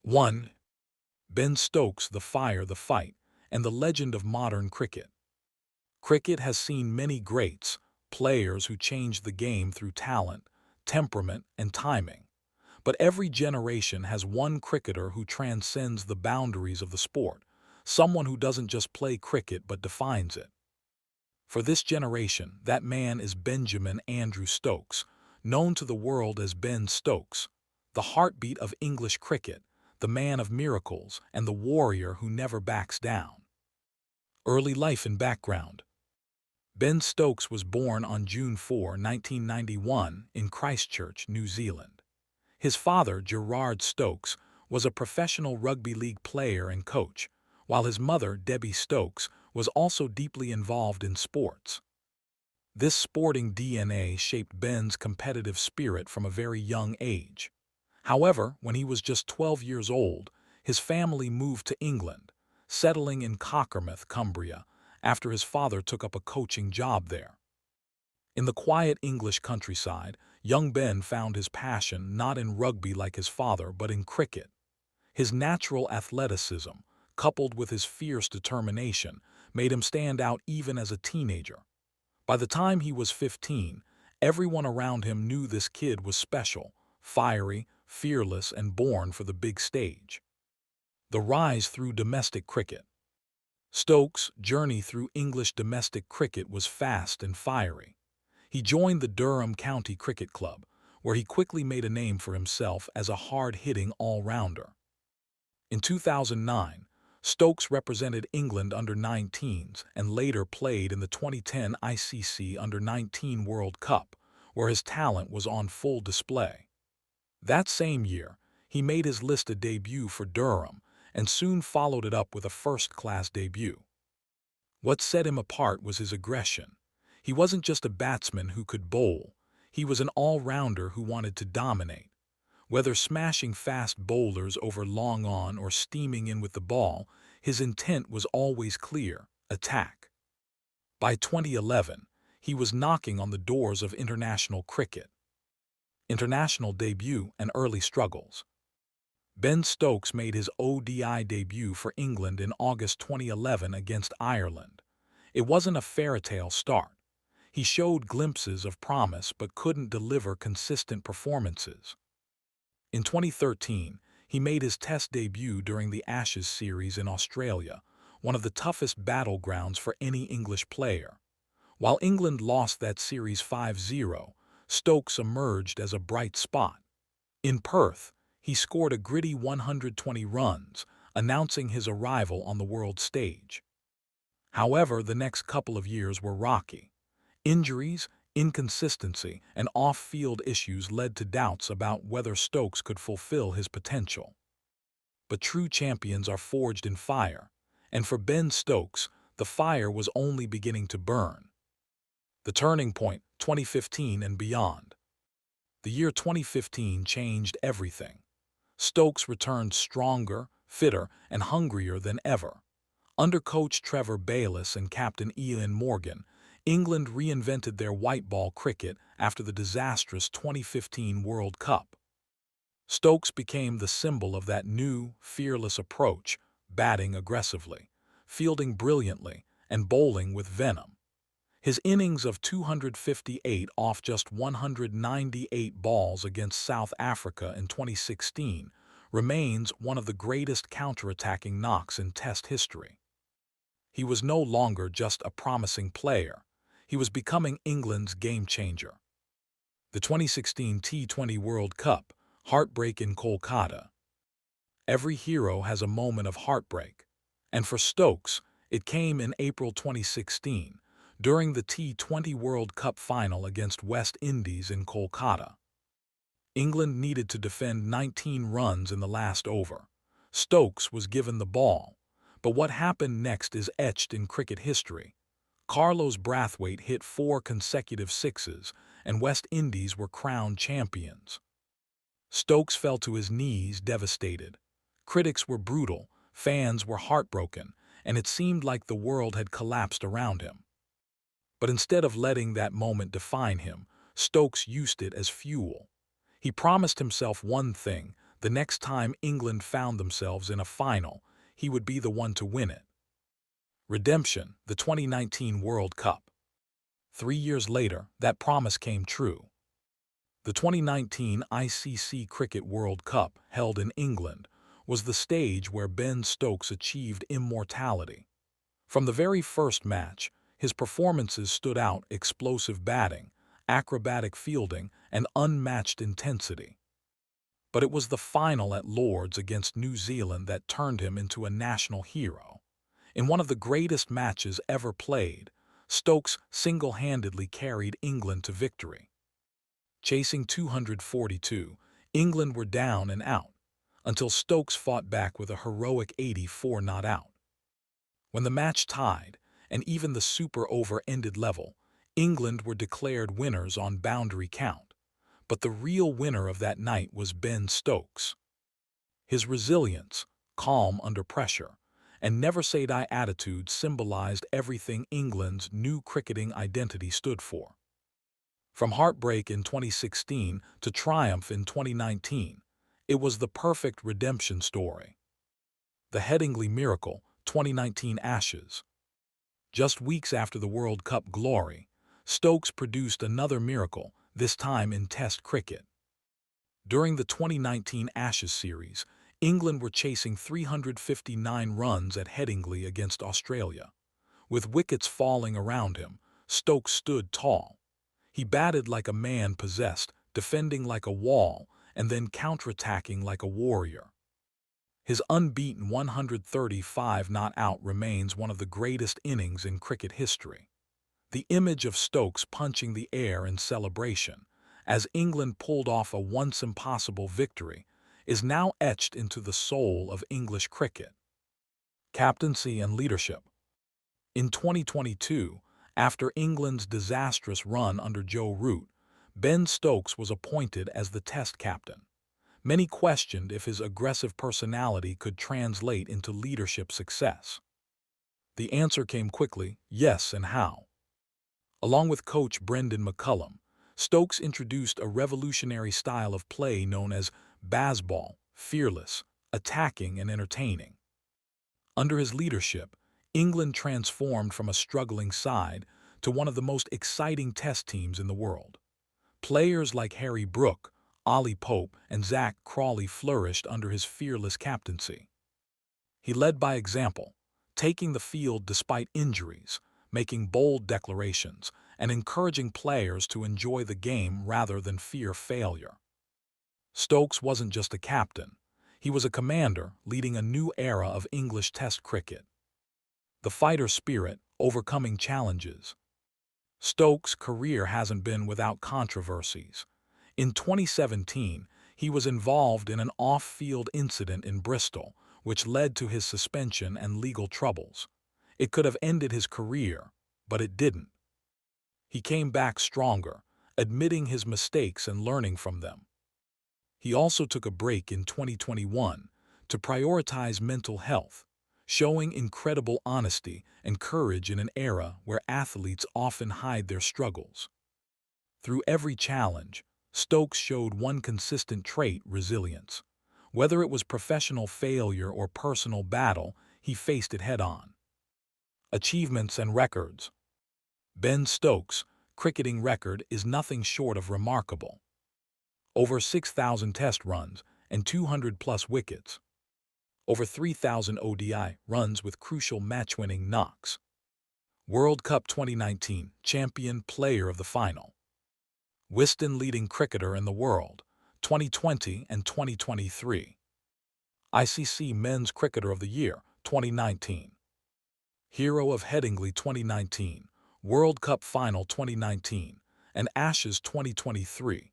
1. Ben Stokes, the Fire, the Fight, and the Legend of Modern Cricket. Cricket has seen many greats, players who changed the game through talent, temperament, and timing. But every generation has one cricketer who transcends the boundaries of the sport, someone who doesn't just play cricket but defines it. For this generation, that man is Benjamin Andrew Stokes, known to the world as Ben Stokes, the heartbeat of English cricket, the man of miracles, and the warrior who never backs down. Early life and background. Ben Stokes was born on June 4, 1991, in Christchurch, New Zealand. His father, Gerard Stokes, was a professional rugby league player and coach, while his mother, Debbie Stokes, was also deeply involved in sports. This sporting DNA shaped Ben's competitive spirit from a very young age. However, when he was just 12 years old, his family moved to England, settling in Cockermouth, Cumbria, after his father took up a coaching job there. In the quiet English countryside, young Ben found his passion not in rugby like his father, but in cricket. His natural athleticism, coupled with his fierce determination, made him stand out even as a teenager. By the time he was 15, everyone around him knew this kid was special, fiery, fearless, and born for the big stage. The rise through domestic cricket. Stokes' journey through English domestic cricket was fast and fiery. He joined the Durham County Cricket Club, where he quickly made a name for himself as a hard-hitting all-rounder. In 2009, Stokes represented England under-19s and later played in the 2010 ICC Under-19 World Cup, where his talent was on full display. That same year, he made his listed debut for Durham and soon followed it up with a first-class debut. What set him apart was his aggression. He wasn't just a batsman who could bowl, he was an all-rounder who wanted to dominate. Whether smashing fast bowlers over long on or steaming in with the ball, his intent was always clear: attack. By 2011, he was knocking on the doors of international cricket. International debut and early struggles. Ben Stokes made his ODI debut for England in August 2011 against Ireland. It wasn't a fairy-tale start. He showed glimpses of promise but couldn't deliver consistent performances. In 2013, he made his Test debut during the Ashes series in Australia, one of the toughest battlegrounds for any English player. While England lost that series 5-0, Stokes emerged as a bright spot. In Perth, he scored a gritty 120 runs, announcing his arrival on the world stage. However, the next couple of years were rocky. Injuries, inconsistency, and off-field issues led to doubts about whether Stokes could fulfill his potential. But true champions are forged in fire, and for Ben Stokes, the fire was only beginning to burn. The turning point, 2015 and beyond. The year 2015 changed everything. Stokes returned stronger, fitter, and hungrier than ever. Under coach Trevor Bayliss and captain Ian Morgan, England reinvented their white ball cricket after the disastrous 2015 World Cup. Stokes became the symbol of that new, fearless approach, batting aggressively, fielding brilliantly, and bowling with venom. His innings of 258 off just 198 balls against South Africa in 2016 remains one of the greatest counterattacking knocks in Test history. He was no longer just a promising player. He was becoming England's game-changer. The 2016 T20 World Cup, heartbreak in Kolkata. Every hero has a moment of heartbreak, and for Stokes, it came in April 2016, during the T20 World Cup final against West Indies in Kolkata. England needed to defend 19 runs in the last over. Stokes was given the ball, but what happened next is etched in cricket history. Carlos Brathwaite hit 4 consecutive sixes, and West Indies were crowned champions. Stokes fell to his knees devastated. Critics were brutal, fans were heartbroken, and it seemed like the world had collapsed around him. But instead of letting that moment define him, Stokes used it as fuel. He promised himself one thing, The next time England found themselves in a final, he would be the one to win it. Redemption, the 2019 World Cup. 3 years later, that promise came true. The 2019 ICC Cricket World Cup, held in England, was the stage where Ben Stokes achieved immortality. From the very first match, his performances stood out: explosive batting, acrobatic fielding, and unmatched intensity. But it was the final at Lord's against New Zealand that turned him into a national hero. In one of the greatest matches ever played, Stokes single-handedly carried England to victory. Chasing 242, England were down and out, until Stokes fought back with a heroic 84 not out. When the match tied, and even the super over ended level, England were declared winners on boundary count. But the real winner of that night was Ben Stokes. His resilience, calm under pressure, and never-say-die attitude symbolized everything England's new cricketing identity stood for. From heartbreak in 2016 to triumph in 2019, it was the perfect redemption story. The Headingley Miracle, 2019 Ashes. Just weeks after the World Cup glory, Stokes produced another miracle, this time in Test cricket. During the 2019 Ashes series, England were chasing 359 runs at Headingley against Australia. With wickets falling around him, Stokes stood tall. He batted like a man possessed, defending like a wall, and then counterattacking like a warrior. His unbeaten 135 not out remains one of the greatest innings in cricket history. The image of Stokes punching the air in celebration, as England pulled off a once-impossible victory, is now etched into the soul of English cricket. Captaincy and leadership. In 2022, after England's disastrous run under Joe Root, Ben Stokes was appointed as the Test captain. Many questioned if his aggressive personality could translate into leadership success. The answer came quickly: yes, and how. Along with coach Brendan McCullum, Stokes introduced a revolutionary style of play known as Bazball: fearless, attacking, and entertaining. Under his leadership, England transformed from a struggling side to one of the most exciting Test teams in the world. Players like Harry Brook, Ollie Pope, and Zach Crawley flourished under his fearless captaincy. He led by example, taking the field despite injuries, making bold declarations, and encouraging players to enjoy the game rather than fear failure. Stokes wasn't just a captain. He was a commander leading a new era of English Test cricket. The fighter spirit, overcoming challenges. Stokes' career hasn't been without controversies. In 2017, he was involved in an off-field incident in Bristol, which led to his suspension and legal troubles. It could have ended his career, but it didn't. He came back stronger, admitting his mistakes and learning from them. He also took a break in 2021 to prioritize mental health, showing incredible honesty and courage in an era where athletes often hide their struggles. Through every challenge, Stokes showed one consistent trait: resilience. Whether it was professional failure or personal battle, he faced it head-on. Achievements and records. Ben Stokes' cricketing record is nothing short of remarkable. Over 6,000 Test runs and 200-plus wickets. Over 3,000 ODI runs with crucial match-winning knocks. World Cup 2019 Champion Player of the Final. Wisden leading cricketer in the world, 2020 and 2023. ICC Men's Cricketer of the Year, 2019. Hero of Headingley 2019, World Cup Final 2019, and Ashes 2023.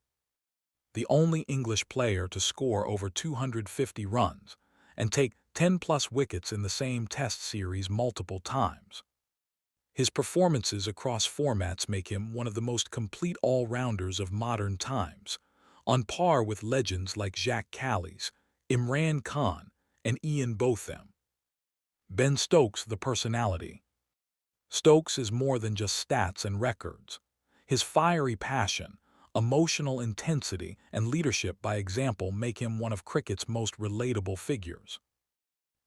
The only English player to score over 250 runs and take 10-plus wickets in the same Test series multiple times. His performances across formats make him one of the most complete all-rounders of modern times, on par with legends like Jacques Kallis, Imran Khan, and Ian Botham. Ben Stokes, the personality. Stokes is more than just stats and records. His fiery passion, Emotional intensity and leadership by example make him one of cricket's most relatable figures.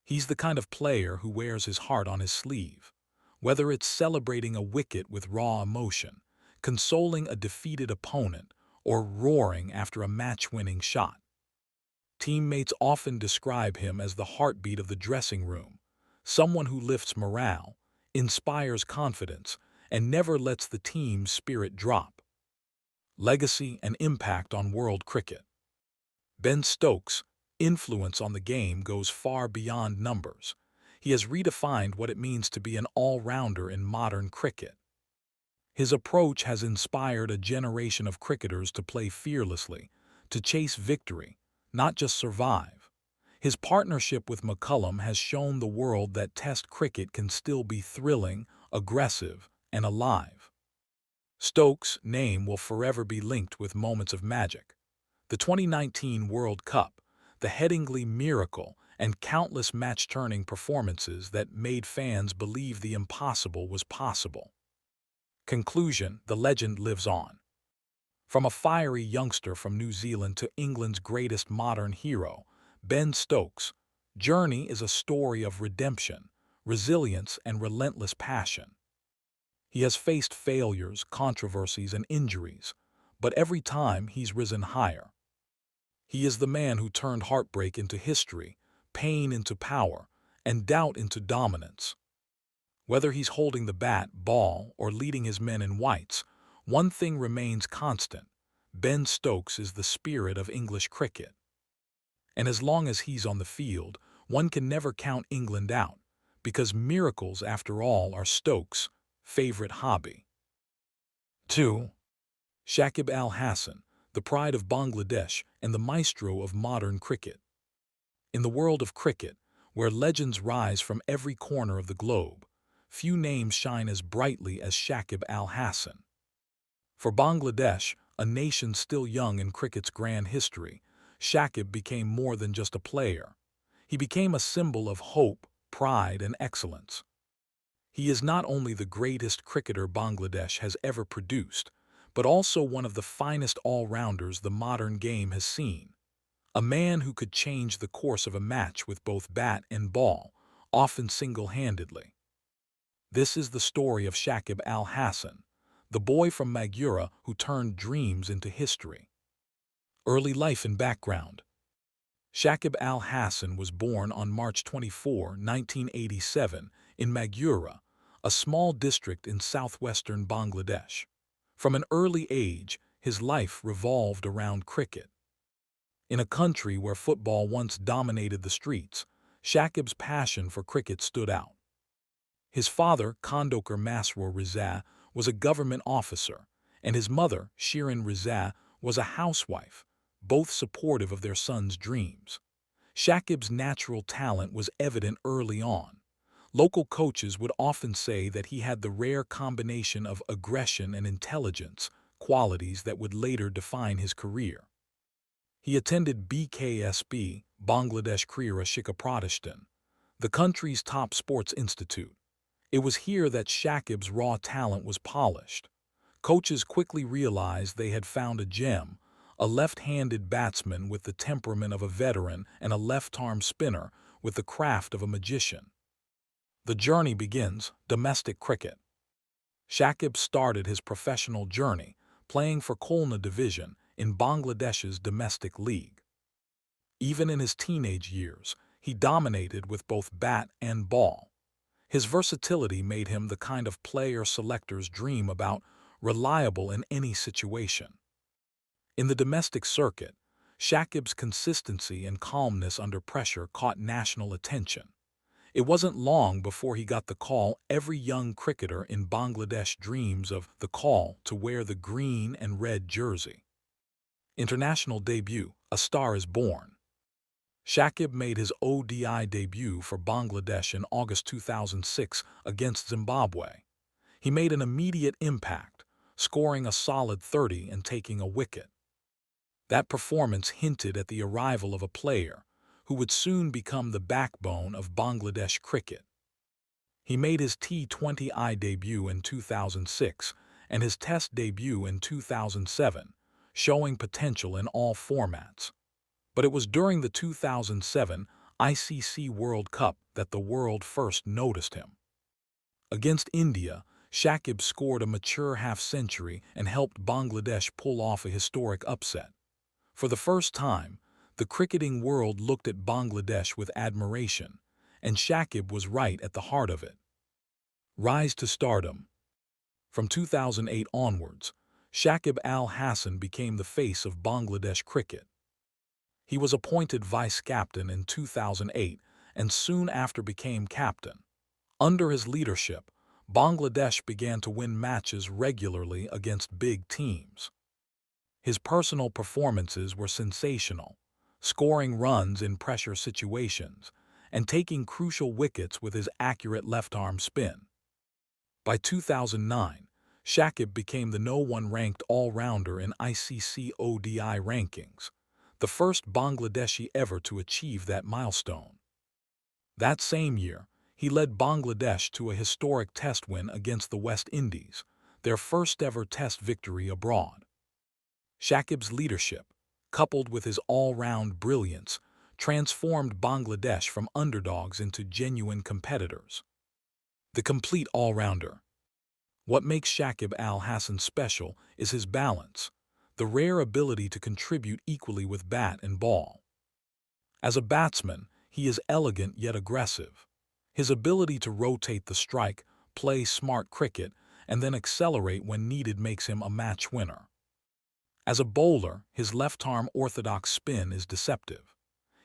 He's the kind of player who wears his heart on his sleeve, whether it's celebrating a wicket with raw emotion, consoling a defeated opponent, or roaring after a match-winning shot. Teammates often describe him as the heartbeat of the dressing room, someone who lifts morale, inspires confidence, and never lets the team's spirit drop. Legacy and impact on world cricket. Ben Stokes' influence on the game goes far beyond numbers. He has redefined what it means to be an all-rounder in modern cricket. His approach has inspired a generation of cricketers to play fearlessly, to chase victory, not just survive. His partnership with McCullum has shown the world that Test cricket can still be thrilling, aggressive, and alive. Stokes' name will forever be linked with moments of magic. The 2019 World Cup, the Headingley Miracle, and countless match-turning performances that made fans believe the impossible was possible. Conclusion: the legend lives on. From a fiery youngster from New Zealand to England's greatest modern hero, Ben Stokes' journey is a story of redemption, resilience, and relentless passion. He has faced failures, controversies, and injuries, but every time he's risen higher. He is the man who turned heartbreak into history, pain into power, and doubt into dominance. Whether he's holding the bat, ball, or leading his men in whites, one thing remains constant: Ben Stokes is the spirit of English cricket. And as long as he's on the field, one can never count England out, because miracles, after all, are Stokes' favorite hobby. 2. Shakib Al Hasan, the pride of Bangladesh and the maestro of modern cricket. In the world of cricket, where legends rise from every corner of the globe, few names shine as brightly as Shakib Al Hasan. For Bangladesh, a nation still young in cricket's grand history, Shakib became more than just a player. He became a symbol of hope, pride, and excellence. He is not only the greatest cricketer Bangladesh has ever produced, but also one of the finest all-rounders the modern game has seen. A man who could change the course of a match with both bat and ball, often single-handedly. This is the story of Shakib Al Hasan, the boy from Maghera who turned dreams into history. Early life and background. Shakib Al Hasan was born on March 24, 1987, in Maghera, a small district in southwestern Bangladesh. From an early age, his life revolved around cricket. In a country where football once dominated the streets, Shakib's passion for cricket stood out. His father, Khandokar Masroor Riza, was a government officer, and his mother, Shirin Riza, was a housewife, both supportive of their son's dreams. Shakib's natural talent was evident early on. Local coaches would often say that he had the rare combination of aggression and intelligence, qualities that would later define his career. He attended BKSB, Bangladesh Krira Shikha Pratishthan, the country's top sports institute. It was here that Shakib's raw talent was polished. Coaches quickly realized they had found a gem, a left-handed batsman with the temperament of a veteran and a left-arm spinner with the craft of a magician. The journey begins: domestic cricket. Shakib started his professional journey playing for Khulna Division in Bangladesh's domestic league. Even in his teenage years, he dominated with both bat and ball. His versatility made him the kind of player selectors dream about, reliable in any situation. In the domestic circuit, Shakib's consistency and calmness under pressure caught national attention. It wasn't long before he got the call every young cricketer in Bangladesh dreams of: the call to wear the green and red jersey. International debut: A Star is Born. Shakib made his ODI debut for Bangladesh in August 2006 against Zimbabwe. He made an immediate impact, scoring a solid 30 and taking a wicket. That performance hinted at the arrival of a player who would soon become the backbone of Bangladesh cricket. He made his T20I debut in 2006 and his Test debut in 2007, showing potential in all formats. But it was during the 2007 ICC World Cup that the world first noticed him. Against India, Shakib scored a mature half-century and helped Bangladesh pull off a historic upset. For the first time, the cricketing world looked at Bangladesh with admiration, and Shakib was right at the heart of it. Rise to stardom. From 2008 onwards, Shakib Al Hasan became the face of Bangladesh cricket. He was appointed vice-captain in 2008 and soon after became captain. Under his leadership, Bangladesh began to win matches regularly against big teams. His personal performances were sensational, scoring runs in pressure situations and taking crucial wickets with his accurate left-arm spin. By 2009, Shakib became the no-one ranked all-rounder in ICC ODI rankings, the first Bangladeshi ever to achieve that milestone. That same year, he led Bangladesh to a historic test win against the West Indies, their first-ever test victory abroad. Shakib's leadership, coupled with his all-round brilliance, transformed Bangladesh from underdogs into genuine competitors. The complete all-rounder. What makes Shakib Al Hasan special is his balance, the rare ability to contribute equally with bat and ball. As a batsman, he is elegant yet aggressive. His ability to rotate the strike, play smart cricket, and then accelerate when needed makes him a match winner. As a bowler, his left-arm orthodox spin is deceptive.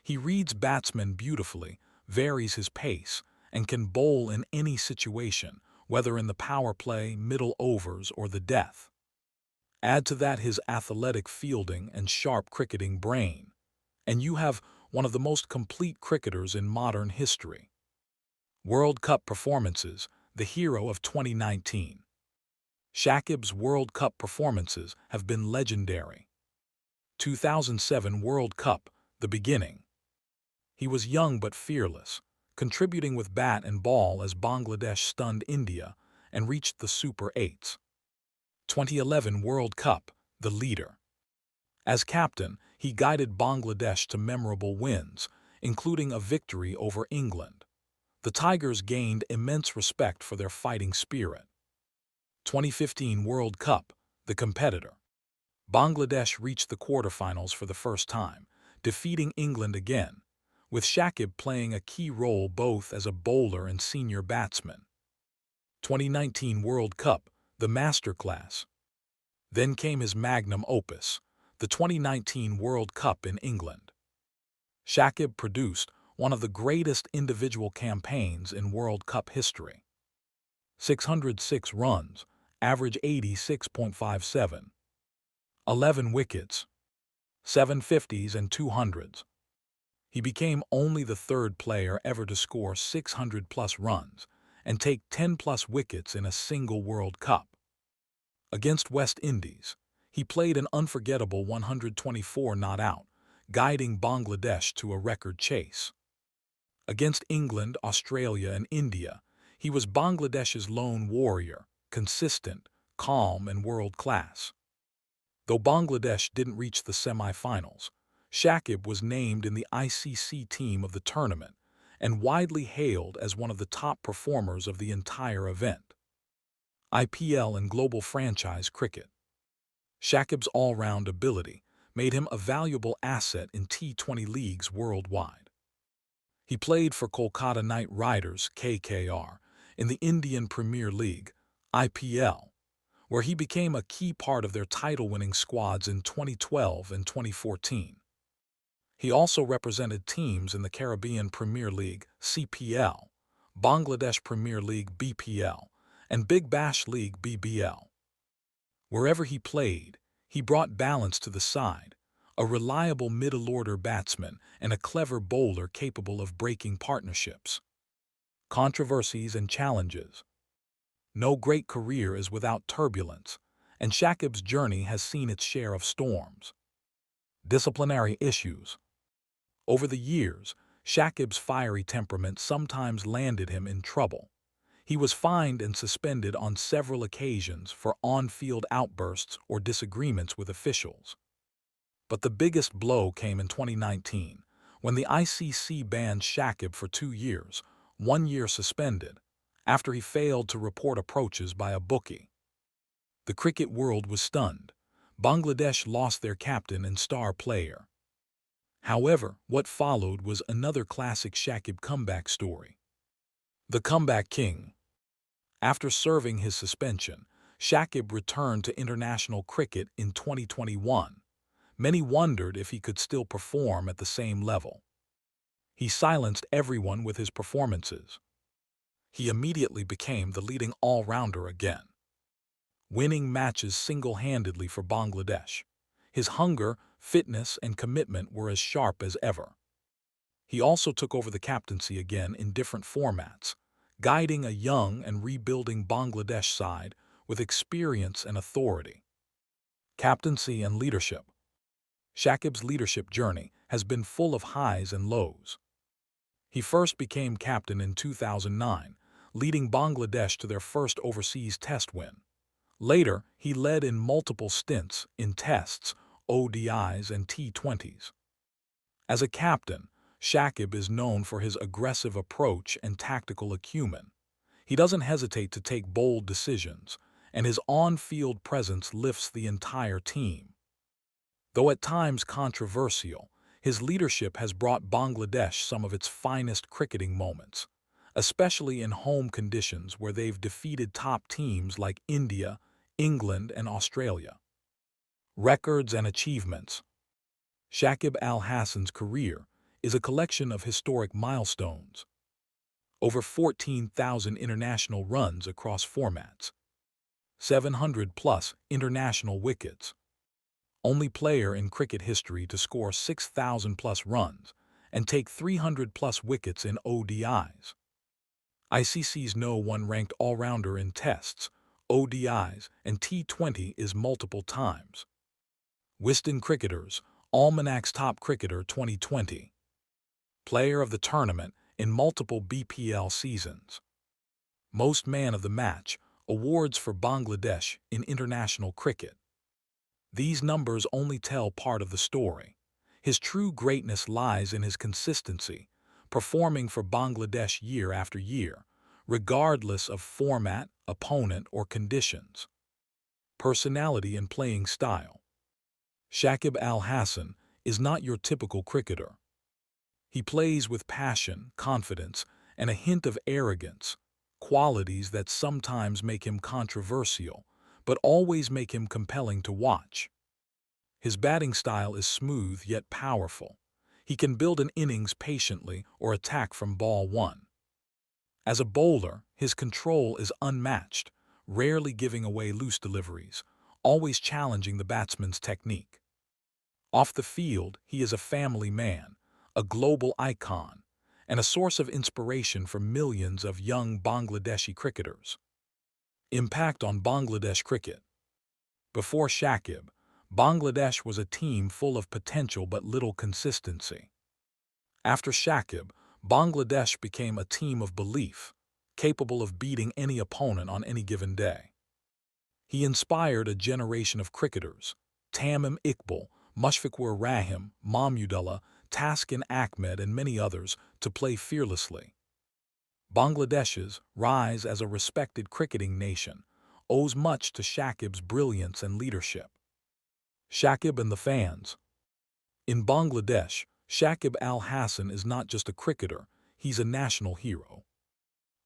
He reads batsmen beautifully, varies his pace, and can bowl in any situation, whether in the power play, middle overs, or the death. Add to that his athletic fielding and sharp cricketing brain, and you have one of the most complete cricketers in modern history. World Cup performances, the hero of 2019. Shakib's World Cup performances have been legendary. 2007 World Cup, the beginning. He was young but fearless, contributing with bat and ball as Bangladesh stunned India and reached the Super 8s. 2011 World Cup, the leader. As captain, he guided Bangladesh to memorable wins, including a victory over England. The Tigers gained immense respect for their fighting spirit. 2015 World Cup, the competitor. Bangladesh reached the quarterfinals for the first time, defeating England again, with Shakib playing a key role both as a bowler and senior batsman. 2019 World Cup, the masterclass. Then came his magnum opus, the 2019 World Cup in England. Shakib produced one of the greatest individual campaigns in World Cup history. 606 runs, average 86.57. 11 wickets, 7 50s and 200s. He became only the third player ever to score 600-plus runs and take 10-plus wickets in a single World Cup. Against West Indies, he played an unforgettable 124 not out, guiding Bangladesh to a record chase. Against England, Australia, and India, he was Bangladesh's lone warrior, consistent, calm, and world-class. Though Bangladesh didn't reach the semi-finals, Shakib was named in the ICC team of the tournament and widely hailed as one of the top performers of the entire event. IPL and global franchise cricket. Shakib's all-round ability made him a valuable asset in T20 leagues worldwide. He played for Kolkata Knight Riders (KKR) in the Indian Premier League (IPL), where he became a key part of their title-winning squads in 2012 and 2014. He also represented teams in the Caribbean Premier League (CPL), Bangladesh Premier League (BPL), and Big Bash League (BBL). Wherever he played, he brought balance to the side, a reliable middle-order batsman and a clever bowler capable of breaking partnerships. Controversies and challenges. No great career is without turbulence, and Shakib's journey has seen its share of storms. Disciplinary issues. Over the years, Shakib's fiery temperament sometimes landed him in trouble. He was fined and suspended on several occasions for on-field outbursts or disagreements with officials. But the biggest blow came in 2019, when the ICC banned Shakib for 2 years, 1 year suspended, after he failed to report approaches by a bookie. The cricket world was stunned. Bangladesh lost their captain and star player. However, what followed was another classic Shakib comeback story. The Comeback King. After serving his suspension, Shakib returned to international cricket in 2021. Many wondered if he could still perform at the same level. He silenced everyone with his performances. He immediately became the leading all-rounder again, winning matches single-handedly for Bangladesh. His hunger, fitness, and commitment were as sharp as ever. He also took over the captaincy again in different formats, guiding a young and rebuilding Bangladesh side with experience and authority. Captaincy and leadership. Shakib's leadership journey has been full of highs and lows. He first became captain in 2009, leading Bangladesh to their first overseas test win. Later, he led in multiple stints in tests, ODIs, and T20s. As a captain, Shakib is known for his aggressive approach and tactical acumen. He doesn't hesitate to take bold decisions, and his on-field presence lifts the entire team. Though at times controversial, his leadership has brought Bangladesh some of its finest cricketing moments, especially in home conditions where they've defeated top teams like India, England, and Australia. Records and achievements. Shakib Al Hasan's career is a collection of historic milestones. Over 14,000 international runs across formats. 700-plus international wickets. Only player in cricket history to score 6,000-plus runs and take 300-plus wickets in ODIs. ICC's No. 1 ranked all-rounder in tests, ODIs, and T20 is multiple times. Wisden Cricketers, Almanac's Top Cricketer 2020. Player of the tournament in multiple BPL seasons. Most Man of the Match, awards for Bangladesh in international cricket. These numbers only tell part of the story. His true greatness lies in his consistency, performing for Bangladesh year after year, regardless of format, opponent, or conditions. Personality and playing style. Shakib Al Hasan is not your typical cricketer. He plays with passion, confidence, and a hint of arrogance, qualities that sometimes make him controversial, but always make him compelling to watch. His batting style is smooth yet powerful. He can build an innings patiently or attack from ball one. As a bowler, his control is unmatched, rarely giving away loose deliveries, always challenging the batsman's technique. Off the field, he is a family man, a global icon, and a source of inspiration for millions of young Bangladeshi cricketers. Impact on Bangladesh cricket. Before Shakib, Bangladesh was a team full of potential but little consistency. After Shakib, Bangladesh became a team of belief, capable of beating any opponent on any given day. He inspired a generation of cricketers, Tamim Iqbal, Mushfiqur Rahim, Mahmudullah, Taskin Ahmed, and many others, to play fearlessly. Bangladesh's rise as a respected cricketing nation owes much to Shakib's brilliance and leadership. Shakib and the fans. In Bangladesh, Shakib Al Hasan is not just a cricketer, he's a national hero.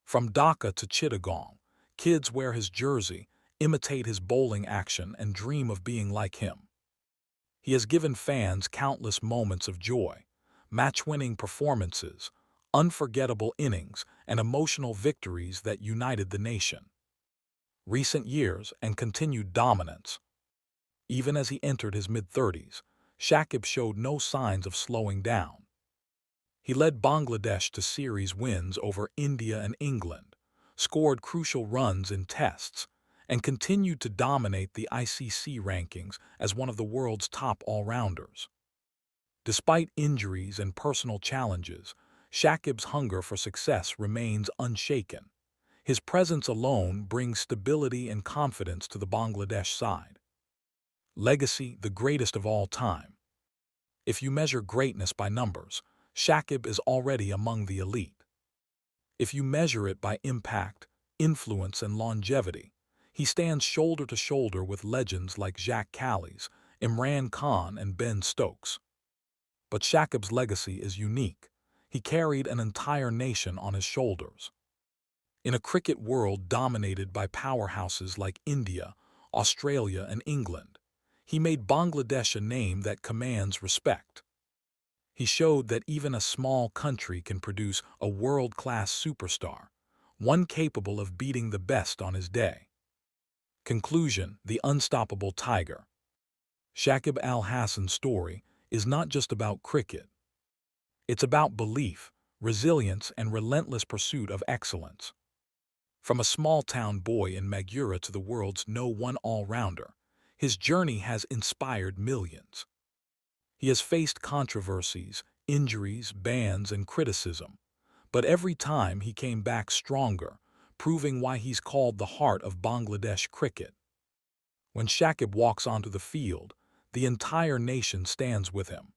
From Dhaka to Chittagong, kids wear his jersey, imitate his bowling action, and dream of being like him. He has given fans countless moments of joy, match-winning performances, unforgettable innings, and emotional victories that united the nation. Recent years and continued dominance. Even as he entered his mid-30s, Shakib showed no signs of slowing down. He led Bangladesh to series wins over India and England, scored crucial runs in tests, and continued to dominate the ICC rankings as one of the world's top all-rounders. Despite injuries and personal challenges, Shakib's hunger for success remains unshaken. His presence alone brings stability and confidence to the Bangladesh side. Legacy, the greatest of all time. If you measure greatness by numbers, Shakib is already among the elite. If you measure it by impact, influence, and longevity, he stands shoulder to shoulder with legends like Jacques Kallis, Imran Khan, and Ben Stokes. But Shakib's legacy is unique. He carried an entire nation on his shoulders. In a cricket world dominated by powerhouses like India, Australia, and England, he made Bangladesh a name that commands respect. He showed that even a small country can produce a world-class superstar, one capable of beating the best on his day. Conclusion: the unstoppable tiger. Shakib Al Hasan's story is not just about cricket. It's about belief, resilience, and relentless pursuit of excellence. From a small-town boy in Maghera to the world's #1 all-rounder, his journey has inspired millions. He has faced controversies, injuries, bans, and criticism, but every time he came back stronger, proving why he's called the heart of Bangladesh cricket. When Shakib walks onto the field, the entire nation stands with him.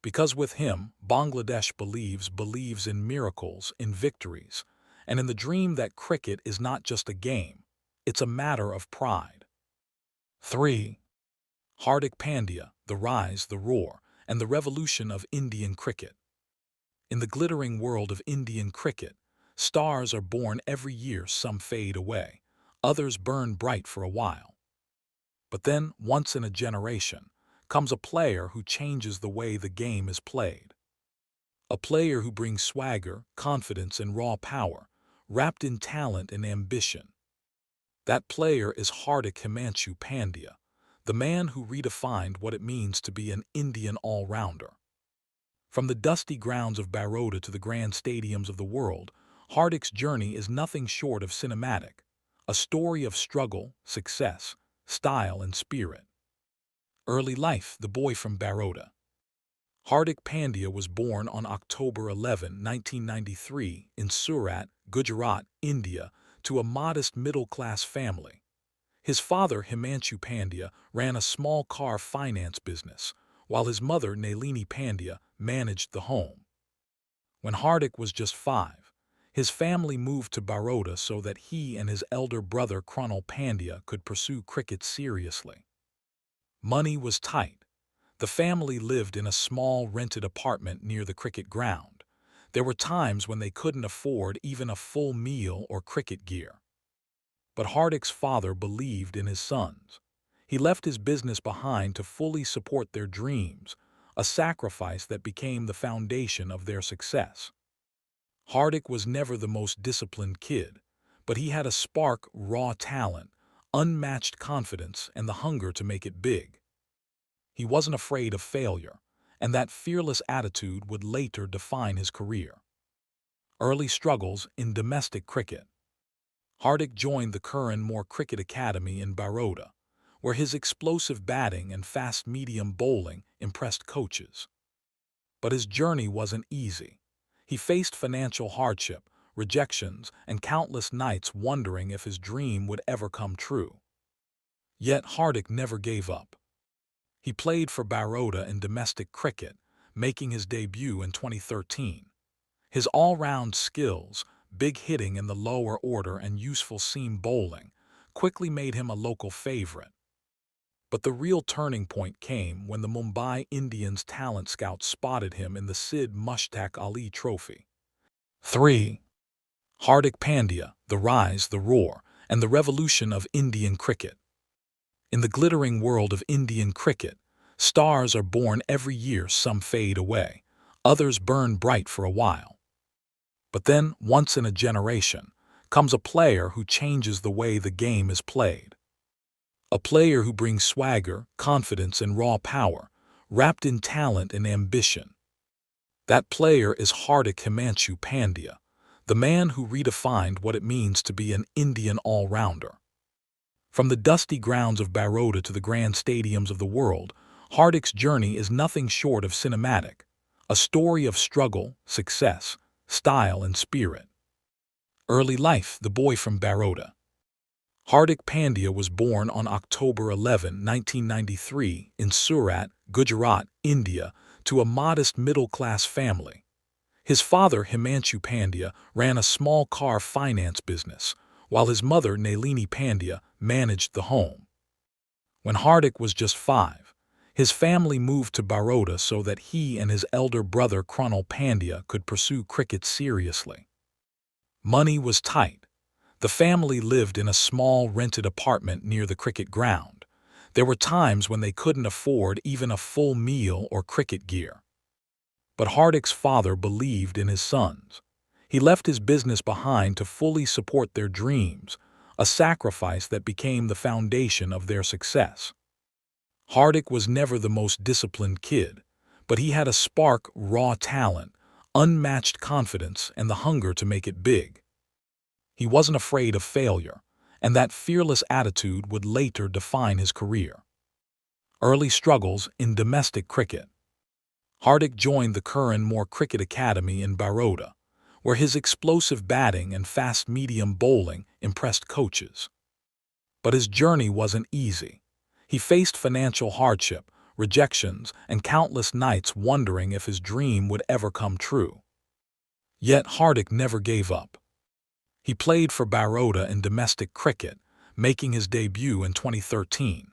Because with him, Bangladesh believes in miracles, in victories, and in the dream that cricket is not just a game, it's a matter of pride. 3. Hardik Pandya, the rise, the roar, and the revolution of Indian cricket. In the glittering world of Indian cricket, stars are born every year. Some fade away, others burn bright for a while. But then, once in a generation, comes a player who changes the way the game is played. A player who brings swagger, confidence, and raw power, wrapped in talent and ambition. That player is Hardik Himanshu Pandya, the man who redefined what it means to be an Indian all-rounder. From the dusty grounds of Baroda to the grand stadiums of the world, Hardik's journey is nothing short of cinematic, a story of struggle, success, style, and spirit. Early life: the boy from Baroda. Hardik Pandya was born on October 11, 1993, in Surat, Gujarat, India, to a modest middle-class family. His father, Himanshu Pandya, ran a small car finance business, while his mother, Nalini Pandya, managed the home. When Hardik was just 5, his family moved to Baroda so that he and his elder brother, Krunal Pandya, could pursue cricket seriously. Money was tight. The family lived in a small rented apartment near the cricket ground. There were times when they couldn't afford even a full meal or cricket gear. But Hardik's father believed in his sons. He left his business behind to fully support their dreams, a sacrifice that became the foundation of their success. Hardik was never the most disciplined kid, but he had a spark, raw talent, unmatched confidence, and the hunger to make it big. He wasn't afraid of failure, and that fearless attitude would later define his career. Early struggles in domestic cricket. Hardik joined the Curran Moore Cricket Academy in Baroda, where his explosive batting and fast medium bowling impressed coaches. But his journey wasn't easy. He faced financial hardship, rejections, and countless nights wondering if his dream would ever come true. Yet Hardik never gave up. He played for Baroda in domestic cricket, making his debut in 2013. His all-round skills, big hitting in the lower order and useful seam bowling, quickly made him a local favorite. But the real turning point came when the Mumbai Indians talent scouts spotted him in the Sid Mushtaq Ali Trophy. 3. Hardik Pandya, the rise, the roar, and the revolution of Indian cricket. In the glittering world of Indian cricket, stars are born every year. Some fade away, others burn bright for a while. But then, once in a generation, comes a player who changes the way the game is played. A player who brings swagger, confidence, and raw power, wrapped in talent and ambition. That player is Hardik Himanshu Pandya, the man who redefined what it means to be an Indian all-rounder. From the dusty grounds of Baroda to the grand stadiums of the world, Hardik's journey is nothing short of cinematic, a story of struggle, success, style, and spirit. Early life: the boy from Baroda. Hardik Pandya was born on October 11, 1993, in Surat, Gujarat, India, to a modest middle-class family. His father, Himanshu Pandya, ran a small car finance business, while his mother, Nalini Pandya, managed the home. When Hardik was just 5, his family moved to Baroda so that he and his elder brother Krunal Pandya could pursue cricket seriously. Money was tight. The family lived in a small rented apartment near the cricket ground. There were times when they couldn't afford even a full meal or cricket gear. But Hardik's father believed in his sons. He left his business behind to fully support their dreams, a sacrifice that became the foundation of their success. Hardik was never the most disciplined kid, but he had a spark, raw talent, unmatched confidence, and the hunger to make it big. He wasn't afraid of failure, and that fearless attitude would later define his career. Early struggles in domestic cricket. Hardik joined the Curran Moore Cricket Academy in Baroda, where his explosive batting and fast medium bowling impressed coaches. But his journey wasn't easy. He faced financial hardship, rejections, and countless nights wondering if his dream would ever come true. Yet Hardik never gave up. He played for Baroda in domestic cricket, making his debut in 2013.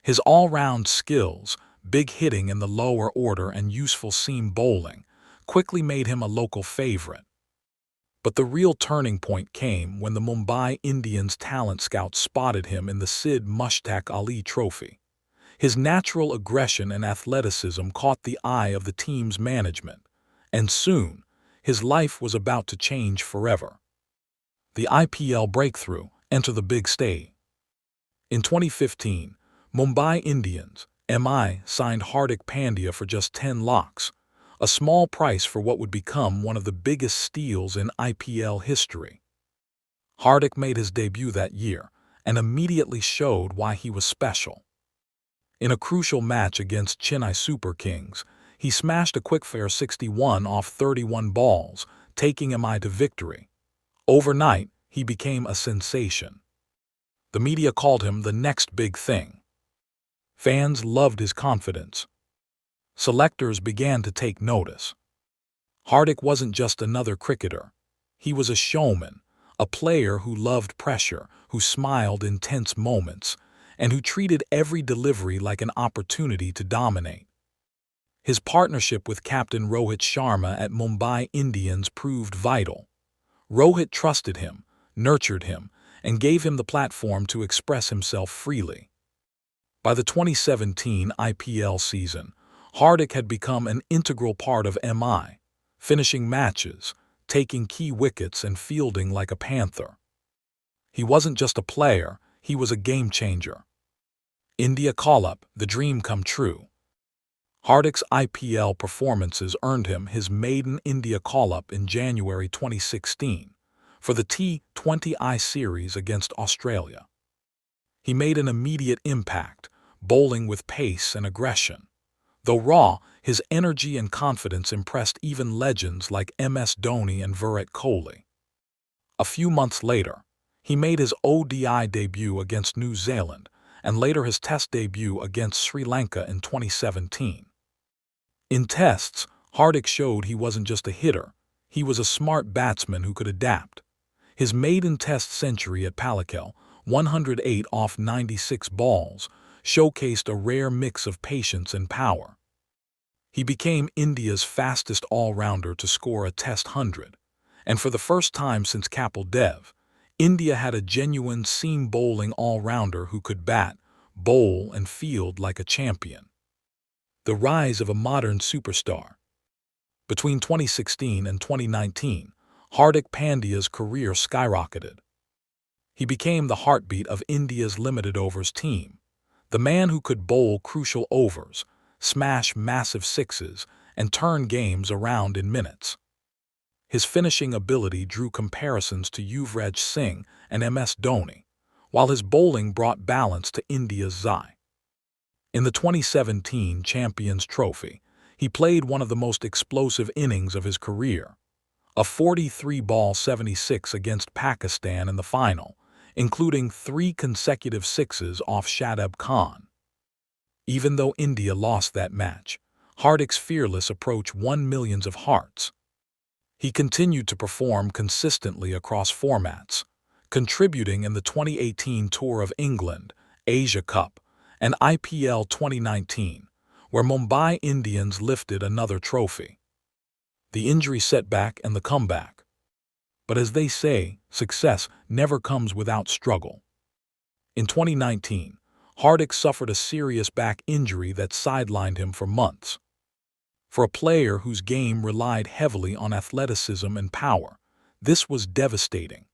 His all-round skills, big hitting in the lower order and useful seam bowling, quickly made him a local favorite. But the real turning point came when the Mumbai Indians talent scouts spotted him in the Sid Mushtaq Ali Trophy. His natural aggression and athleticism caught the eye of the team's management, and soon, his life was about to change forever. The IPL breakthrough, enter the big stage. In 2015, Mumbai Indians, MI, signed Hardik Pandya for just 10 lakhs, a small price for what would become one of the biggest steals in IPL history. Hardik made his debut that year and immediately showed why he was special. In a crucial match against Chennai Super Kings, he smashed a quickfire 61 off 31 balls, taking MI to victory. Overnight, he became a sensation. The media called him the next big thing. Fans loved his confidence. Selectors began to take notice. Hardik wasn't just another cricketer. He was a showman, a player who loved pressure, who smiled in tense moments, and who treated every delivery like an opportunity to dominate. His partnership with captain Rohit Sharma at Mumbai Indians proved vital. Rohit trusted him, nurtured him, and gave him the platform to express himself freely. By the 2017 IPL season, Hardik had become an integral part of MI, finishing matches, taking key wickets, and fielding like a panther. He wasn't just a player, he was a game changer. India call-up, the dream come true. Hardik's IPL performances earned him his maiden India call-up in January 2016 for the T20I series against Australia. He made an immediate impact, bowling with pace and aggression. Though raw, his energy and confidence impressed even legends like MS Dhoni and Virat Kohli. A few months later, he made his ODI debut against New Zealand and later his Test debut against Sri Lanka in 2017. In tests, Hardik showed he wasn't just a hitter, he was a smart batsman who could adapt. His maiden Test century at Pallekele, 108 off 96 balls, showcased a rare mix of patience and power. He became India's fastest all-rounder to score a Test 100, and for the first time since Kapil Dev, India had a genuine seam-bowling all-rounder who could bat, bowl, and field like a champion. The rise of a modern superstar. Between 2016 and 2019, Hardik Pandya's career skyrocketed. He became the heartbeat of India's limited overs team, the man who could bowl crucial overs, smash massive sixes, and turn games around in minutes. His finishing ability drew comparisons to Yuvraj Singh and MS Dhoni, while his bowling brought balance to India's Zai. In the 2017 Champions Trophy, he played one of the most explosive innings of his career. A 43-ball 76 against Pakistan in the final, including 3 consecutive sixes off Shadab Khan. Even though India lost that match, Hardik's fearless approach won millions of hearts. He continued to perform consistently across formats, contributing in the 2018 Tour of England, Asia Cup, and IPL 2019, where Mumbai Indians lifted another trophy. The injury setback and the comeback. But as they say, success never comes without struggle. In 2019, Hardik suffered a serious back injury that sidelined him for months. For a player whose game relied heavily on athleticism and power, this was devastating.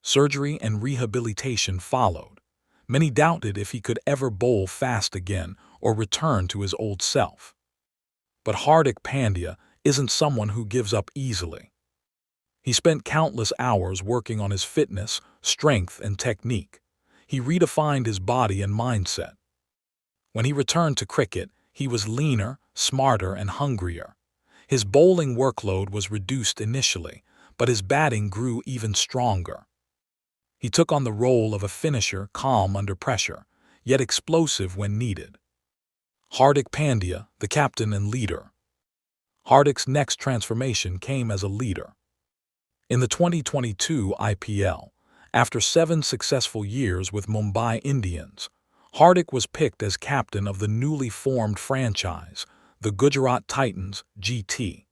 Surgery and rehabilitation followed. Many doubted if he could ever bowl fast again or return to his old self. But Hardik Pandya isn't someone who gives up easily. He spent countless hours working on his fitness, strength, and technique. He redefined his body and mindset. When he returned to cricket, he was leaner, smarter, and hungrier. His bowling workload was reduced initially, but his batting grew even stronger. He took on the role of a finisher, calm under pressure, yet explosive when needed. Hardik Pandya, the captain and leader. Hardik's next transformation came as a leader. In the 2022 IPL, after 7 successful years with Mumbai Indians, Hardik was picked as captain of the newly formed franchise, the Gujarat Titans (GT).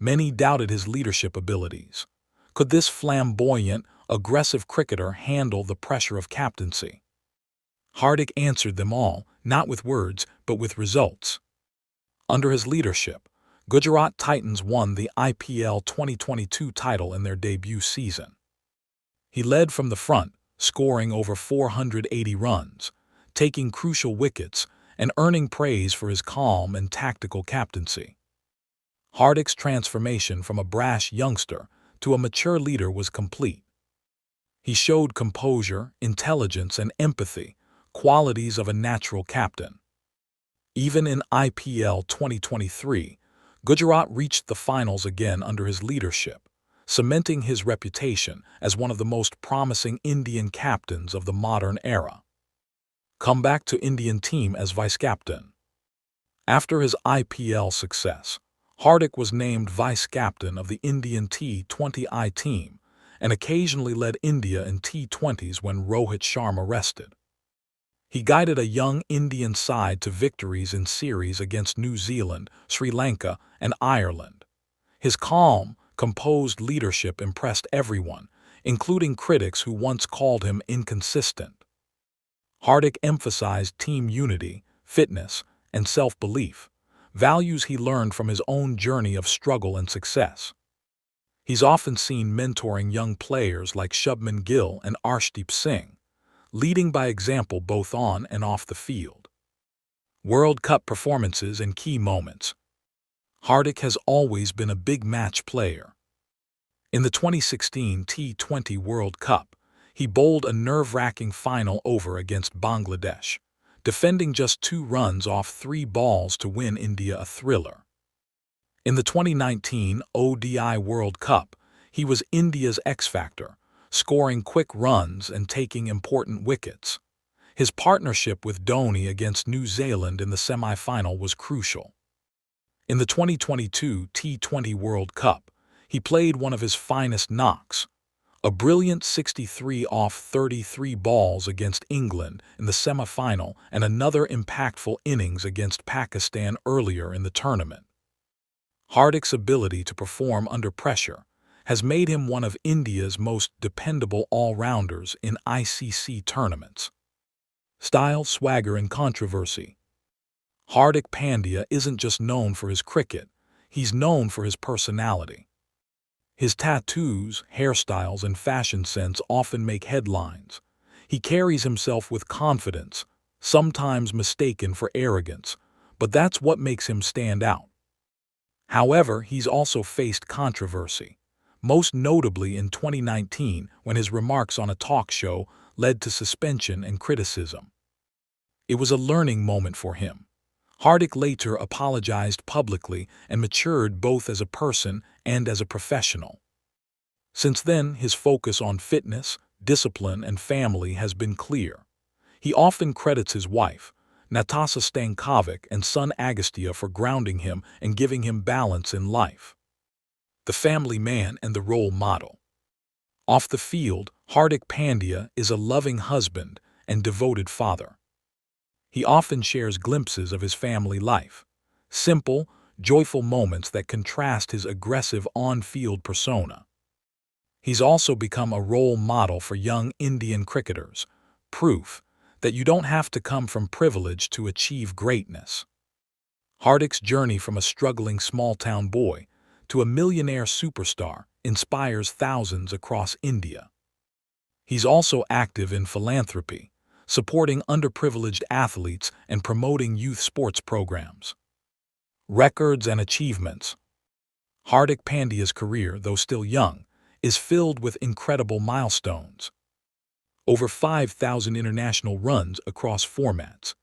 Many doubted his leadership abilities. Could this flamboyant, aggressive cricketer handle the pressure of captaincy? Hardik answered them all, not with words, but with results. Under his leadership, Gujarat Titans won the IPL 2022 title in their debut season. He led from the front, scoring over 480 runs, taking crucial wickets, and earning praise for his calm and tactical captaincy. Hardik's transformation from a brash youngster to a mature leader was complete. He showed composure, intelligence, and empathy, qualities of a natural captain. Even in IPL 2023, Gujarat reached the finals again under his leadership, cementing his reputation as one of the most promising Indian captains of the modern era. Comeback to Indian team as vice-captain. After his IPL success, Hardik was named vice-captain of the Indian T20I team and occasionally led India in T20s when Rohit Sharma rested. He guided a young Indian side to victories in series against New Zealand, Sri Lanka, and Ireland. His calm, composed leadership impressed everyone, including critics who once called him inconsistent. Hardik emphasized team unity, fitness, and self-belief, values he learned from his own journey of struggle and success. He's often seen mentoring young players like Shubman Gill and Arshdeep Singh, leading by example both on and off the field. World Cup performances and key moments. Hardik has always been a big match player. In the 2016 T20 World Cup, he bowled a nerve-wracking final over against Bangladesh, defending just 2 runs off 3 balls to win India a thriller. In the 2019 ODI World Cup, he was India's X-factor, scoring quick runs and taking important wickets. His partnership with Dhoni against New Zealand in the semi-final was crucial. In the 2022 T20 World Cup, he played one of his finest knocks, a brilliant 63 off 33 balls against England in the semi-final and another impactful innings against Pakistan earlier in the tournament. Hardik's ability to perform under pressure has made him one of India's most dependable all-rounders in ICC tournaments. Style, swagger, and controversy. Hardik Pandya isn't just known for his cricket, he's known for his personality. His tattoos, hairstyles, and fashion sense often make headlines. He carries himself with confidence, sometimes mistaken for arrogance, but that's what makes him stand out. However, he's also faced controversy, most notably in 2019 when his remarks on a talk show led to suspension and criticism. It was a learning moment for him. Hardik later apologized publicly and matured both as a person and as a professional. Since then, his focus on fitness, discipline, and family has been clear. He often credits his wife, Natasha Stankovic, and son Agastya for grounding him and giving him balance in life. The family man and the role model. Off the field, Hardik Pandya is a loving husband and devoted father. He often shares glimpses of his family life, simple, joyful moments that contrast his aggressive on-field persona. He's also become a role model for young Indian cricketers, proof that you don't have to come from privilege to achieve greatness. Hardik's journey from a struggling small-town boy to a millionaire superstar inspires thousands across India. He's also active in philanthropy, supporting underprivileged athletes and promoting youth sports programs. Records and achievements. Hardik Pandya's career, though still young, is filled with incredible milestones. Over 5,000 international runs across formats.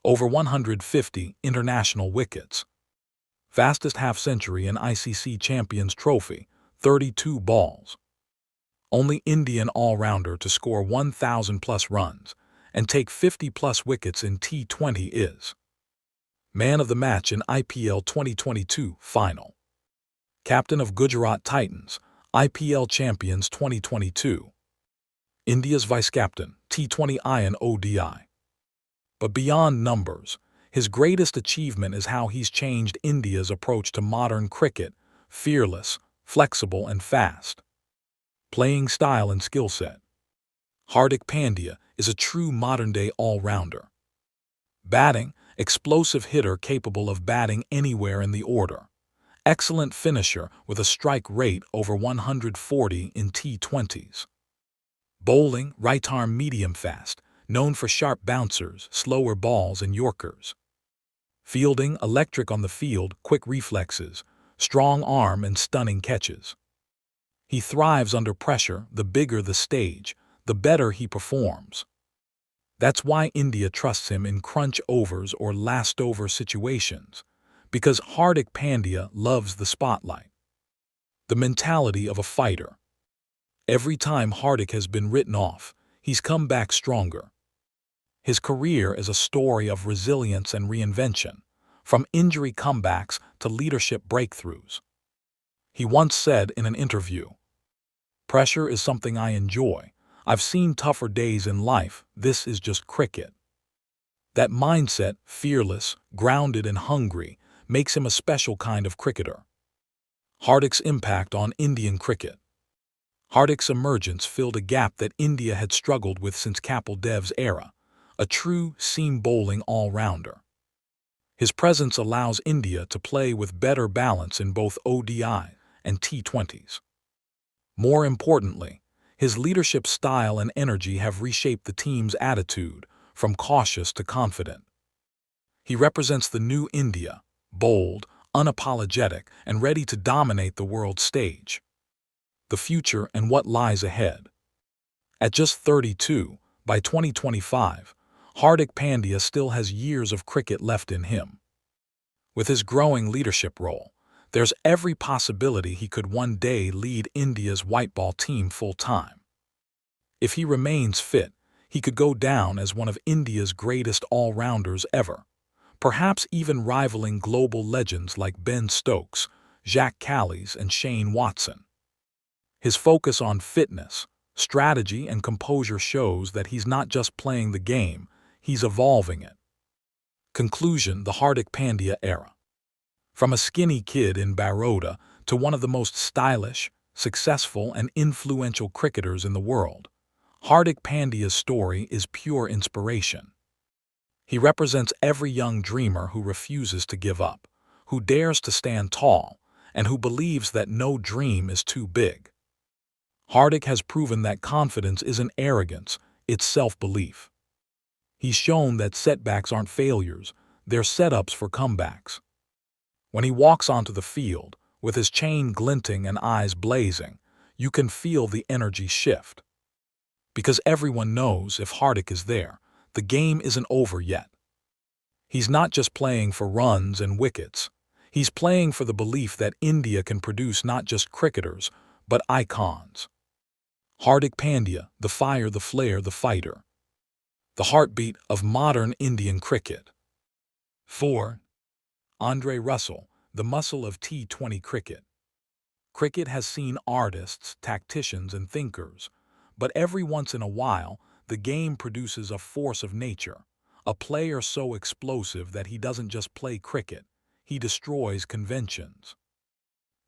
Over 150 international wickets. Fastest half-century in ICC Champions Trophy, 32 balls. Only Indian all-rounder to score 1,000-plus runs and take 50-plus wickets in T20 is. Man of the match in IPL 2022 final. Captain of Gujarat Titans, IPL Champions 2022. India's vice-captain, T20I and ODI. But beyond numbers, his greatest achievement is how he's changed India's approach to modern cricket, fearless, flexible, and fast. Playing style and skill set. Hardik Pandya is a true modern-day all-rounder. Batting, explosive hitter capable of batting anywhere in the order. Excellent finisher with a strike rate over 140 in T20s. Bowling, right-arm medium-fast, known for sharp bouncers, slower balls, and yorkers. Fielding, electric on the field, quick reflexes, strong arm, and stunning catches. He thrives under pressure. The bigger the stage, the better he performs. That's why India trusts him in crunch overs or last-over situations, because Hardik Pandya loves the spotlight. The mentality of a fighter. Every time Hardik has been written off, he's come back stronger. His career is a story of resilience and reinvention, from injury comebacks to leadership breakthroughs. He once said in an interview, "Pressure is something I enjoy. I've seen tougher days in life. This is just cricket." That mindset, fearless, grounded, and hungry, makes him a special kind of cricketer. Hardik's impact on Indian cricket. Hardik's emergence filled a gap that India had struggled with since Kapil Dev's era, a true seam bowling all-rounder. His presence allows India to play with better balance in both ODI and T20s. More importantly, his leadership style and energy have reshaped the team's attitude from cautious to confident. He represents the new India, bold, unapologetic, and ready to dominate the world stage. The future and what lies ahead. At just 32, by 2025, Hardik Pandya still has years of cricket left in him. With his growing leadership role, there's every possibility he could one day lead India's white ball team full-time. If he remains fit, he could go down as one of India's greatest all-rounders ever, perhaps even rivaling global legends like Ben Stokes, Jacques Kallis, and Shane Watson. His focus on fitness, strategy, and composure shows that he's not just playing the game, he's evolving it. Conclusion: the Hardik Pandya era. From a skinny kid in Baroda to one of the most stylish, successful, and influential cricketers in the world, Hardik Pandya's story is pure inspiration. He represents every young dreamer who refuses to give up, who dares to stand tall, and who believes that no dream is too big. Hardik has proven that confidence isn't arrogance, it's self-belief. He's shown that setbacks aren't failures, they're setups for comebacks. When he walks onto the field, with his chain glinting and eyes blazing, you can feel the energy shift. Because everyone knows if Hardik is there, the game isn't over yet. He's not just playing for runs and wickets. He's playing for the belief that India can produce not just cricketers, but icons. Hardik Pandya, the fire, the flair, the fighter. The heartbeat of modern Indian cricket. 4. Andre Russell, the muscle of T20 cricket. Cricket has seen artists, tacticians, and thinkers, but every once in a while, the game produces a force of nature, a player so explosive that he doesn't just play cricket, he destroys conventions.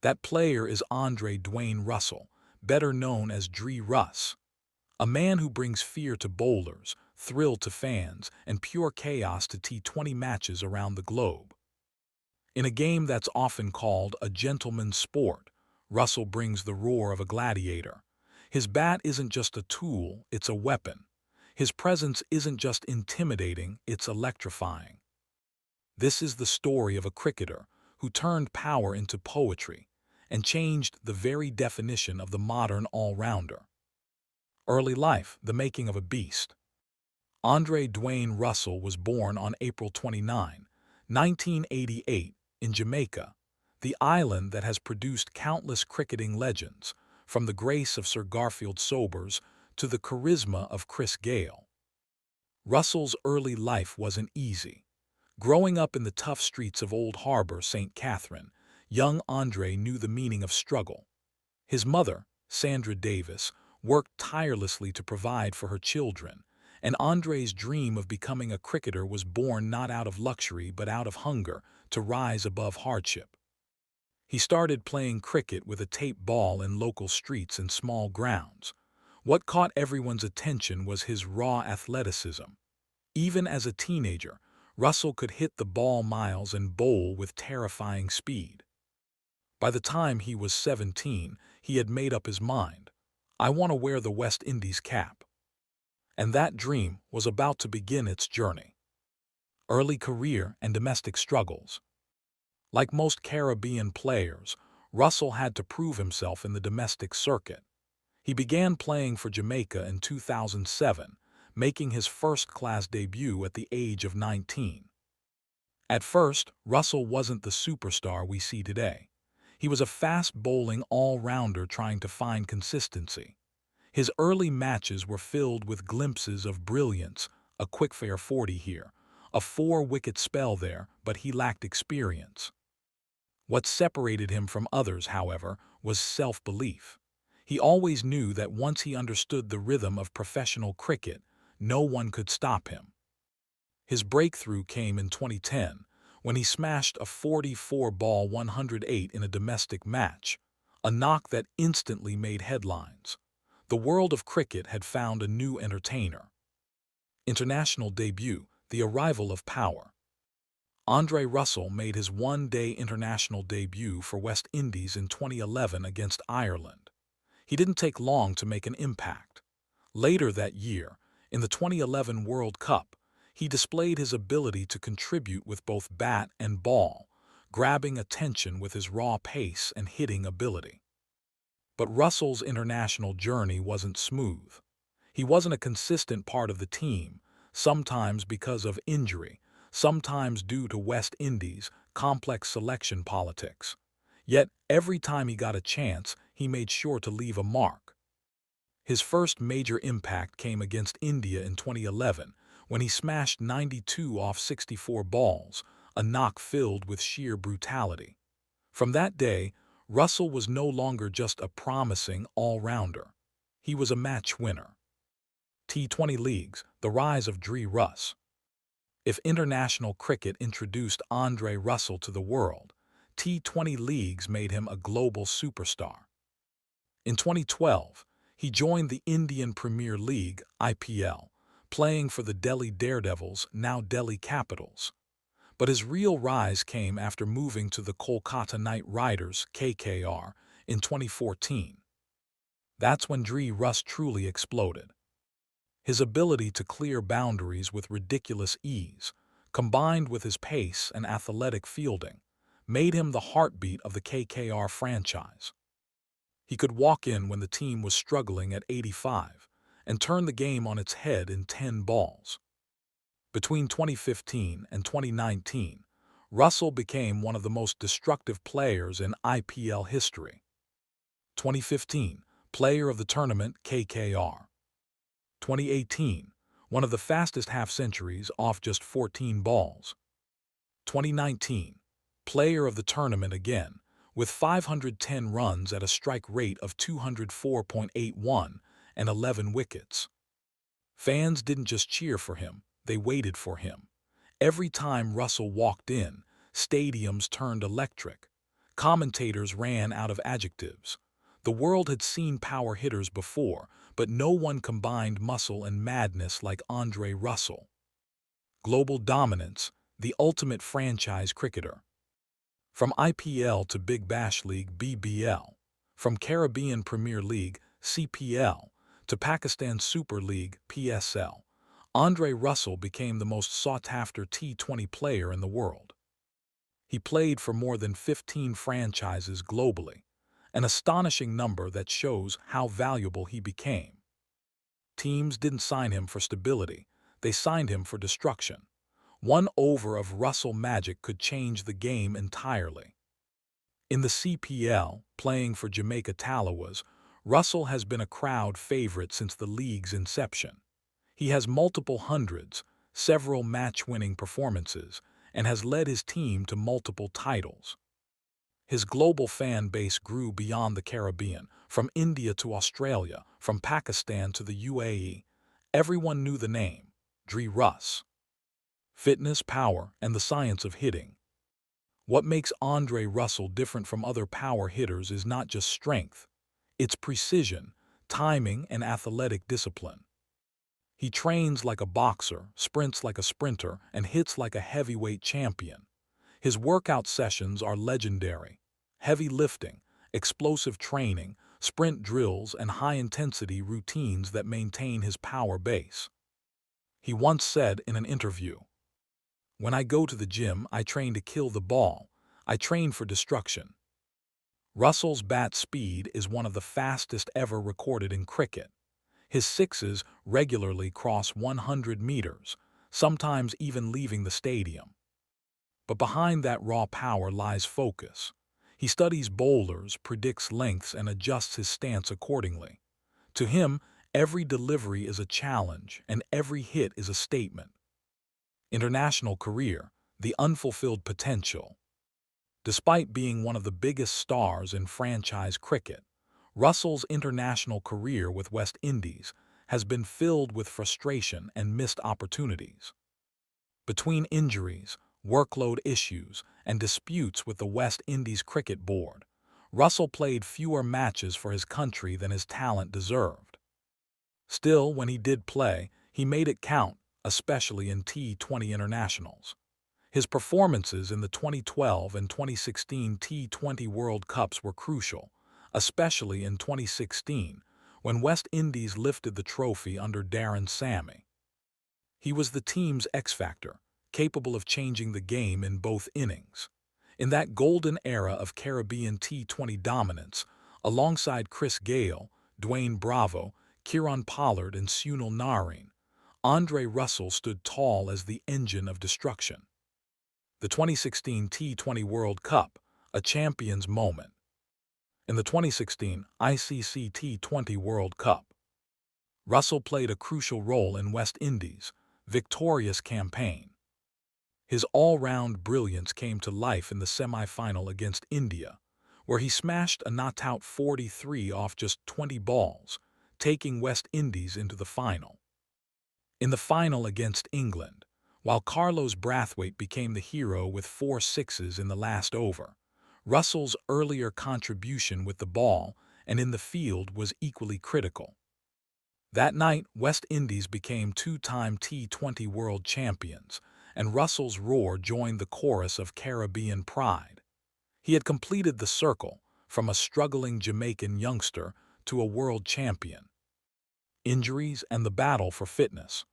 That player is Andre Dwayne Russell, better known as Dre Russ, a man who brings fear to bowlers, thrill to fans, and pure chaos to T20 matches around the globe. In a game that's often called a gentleman's sport, Russell brings the roar of a gladiator. His bat isn't just a tool, it's a weapon. His presence isn't just intimidating, it's electrifying. This is the story of a cricketer who turned power into poetry and changed the very definition of the modern all-rounder. Early life, the making of a beast. Andre Dwayne Russell was born on April 29, 1988, in Jamaica, the island that has produced countless cricketing legends, from the grace of Sir Garfield Sobers to the charisma of Chris Gayle. Russell's early life wasn't easy. Growing up in the tough streets of Old Harbour, St. Catherine, young Andre knew the meaning of struggle. His mother, Sandra Davis, worked tirelessly to provide for her children, and Andre's dream of becoming a cricketer was born not out of luxury but out of hunger to rise above hardship. He started playing cricket with a tape ball in local streets and small grounds. What caught everyone's attention was his raw athleticism. Even as a teenager, Russell could hit the ball miles and bowl with terrifying speed. By the time he was 17, he had made up his mind. I want to wear the West Indies cap. And that dream was about to begin its journey. Early career and domestic struggles. Like most Caribbean players, Russell had to prove himself in the domestic circuit. He began playing for Jamaica in 2007, making his first-class debut at the age of 19. At first, Russell wasn't the superstar we see today. He was a fast-bowling all-rounder trying to find consistency. His early matches were filled with glimpses of brilliance, a quick-fire 40 here, a 4-wicket spell there, but he lacked experience. What separated him from others, however, was self-belief. He always knew that once he understood the rhythm of professional cricket, no one could stop him. His breakthrough came in 2010, when he smashed a 44-ball 108 in a domestic match, a knock that instantly made headlines. The world of cricket had found a new entertainer. International debut, the arrival of power. Andre Russell made his one-day international debut for West Indies in 2011 against Ireland. He didn't take long to make an impact. Later that year, in the 2011 World Cup, he displayed his ability to contribute with both bat and ball, grabbing attention with his raw pace and hitting ability. But Russell's international journey wasn't smooth. He wasn't a consistent part of the team, sometimes because of injury, sometimes due to West Indies' complex selection politics. Yet, every time he got a chance, he made sure to leave a mark. His first major impact came against India in 2011, when he smashed 92 off 64 balls, a knock filled with sheer brutality. From that day, Russell was no longer just a promising all-rounder. He was a match winner. T20 leagues, the rise of Dre Russ. If international cricket introduced Andre Russell to the world, T20 leagues made him a global superstar. In 2012, he joined the Indian Premier League, IPL, playing for the Delhi Daredevils, now Delhi Capitals. But his real rise came after moving to the Kolkata Knight Riders, KKR, in 2014. That's when Dre Russ truly exploded. His ability to clear boundaries with ridiculous ease, combined with his pace and athletic fielding, made him the heartbeat of the KKR franchise. He could walk in when the team was struggling at 85 and turn the game on its head in 10 balls. Between 2015 and 2019, Russell became one of the most destructive players in IPL history. 2015, Player of the Tournament KKR. 2018, one of the fastest half-centuries off just 14 balls. 2019, Player of the Tournament again, with 510 runs at a strike rate of 204.81 and 11 wickets. Fans didn't just cheer for him, they waited for him. Every time Russell walked in, stadiums turned electric. Commentators ran out of adjectives. The world had seen power hitters before, but no one combined muscle and madness like Andre Russell. Global dominance, the ultimate franchise cricketer. From IPL to Big Bash League (BBL), from Caribbean Premier League (CPL) to Pakistan Super League (PSL), Andre Russell became the most sought-after T20 player in the world. He played for more than 15 franchises globally, an astonishing number that shows how valuable he became. Teams didn't sign him for stability, they signed him for destruction. One over of Russell magic could change the game entirely. In the CPL, playing for Jamaica Talawas, Russell has been a crowd favorite since the league's inception. He has multiple hundreds, several match-winning performances, and has led his team to multiple titles. His global fan base grew beyond the Caribbean, from India to Australia, from Pakistan to the UAE. Everyone knew the name, Dre Russ. Fitness, power, and the science of hitting. What makes Andre Russell different from other power hitters is not just strength. It's precision, timing, and athletic discipline. He trains like a boxer, sprints like a sprinter, and hits like a heavyweight champion. His workout sessions are legendary. Heavy lifting, explosive training, sprint drills, and high-intensity routines that maintain his power base. He once said in an interview, "When I go to the gym, I train to kill the ball. I train for destruction." Russell's bat speed is one of the fastest ever recorded in cricket. His sixes regularly cross 100 meters, sometimes even leaving the stadium. But behind that raw power lies focus. He studies bowlers, predicts lengths, and adjusts his stance accordingly. To him, every delivery is a challenge, and every hit is a statement. International career, the unfulfilled potential. Despite being one of the biggest stars in franchise cricket, Russell's international career with West Indies has been filled with frustration and missed opportunities. Between injuries, workload issues, and disputes with the West Indies Cricket Board, Russell played fewer matches for his country than his talent deserved. Still, when he did play, he made it count, especially in T20 internationals. His performances in the 2012 and 2016 T20 World Cups were crucial, especially in 2016, when West Indies lifted the trophy under Darren Sammy. He was the team's X-factor, capable of changing the game in both innings. In that golden era of Caribbean T20 dominance, alongside Chris Gayle, Dwayne Bravo, Kieron Pollard, and Sunil Narine, Andre Russell stood tall as the engine of destruction. The 2016 T20 World Cup, a champion's moment. In the 2016 ICC T20 World Cup, Russell played a crucial role in West Indies' victorious campaign. His all-round brilliance came to life in the semi-final against India, where he smashed a not-out 43 off just 20 balls, taking West Indies into the final. In the final against England, while Carlos Brathwaite became the hero with 4 sixes in the last over, Russell's earlier contribution with the ball and in the field was equally critical. That night, West Indies became 2-time T20 world champions, and Russell's roar joined the chorus of Caribbean pride. He had completed the circle, from a struggling Jamaican youngster to a world champion. Injuries and the battle for fitness.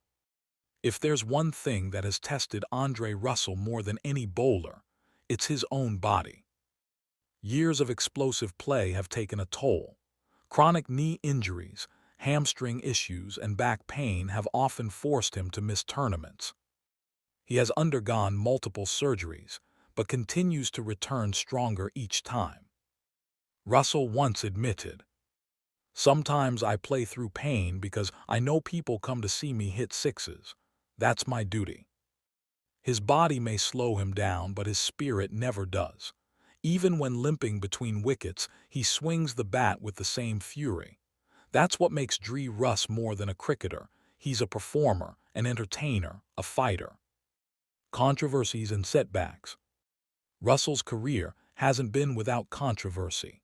If there's one thing that has tested Andre Russell more than any bowler, it's his own body. Years of explosive play have taken a toll. Chronic knee injuries, hamstring issues, and back pain have often forced him to miss tournaments. He has undergone multiple surgeries, but continues to return stronger each time. Russell once admitted, Sometimes I play through pain because I know people come to see me hit sixes. That's my duty. His body may slow him down, but his spirit never does. Even when limping between wickets, he swings the bat with the same fury. That's what makes Dre Russ more than a cricketer. He's a performer, an entertainer, a fighter. Controversies and setbacks. Russell's career hasn't been without controversy.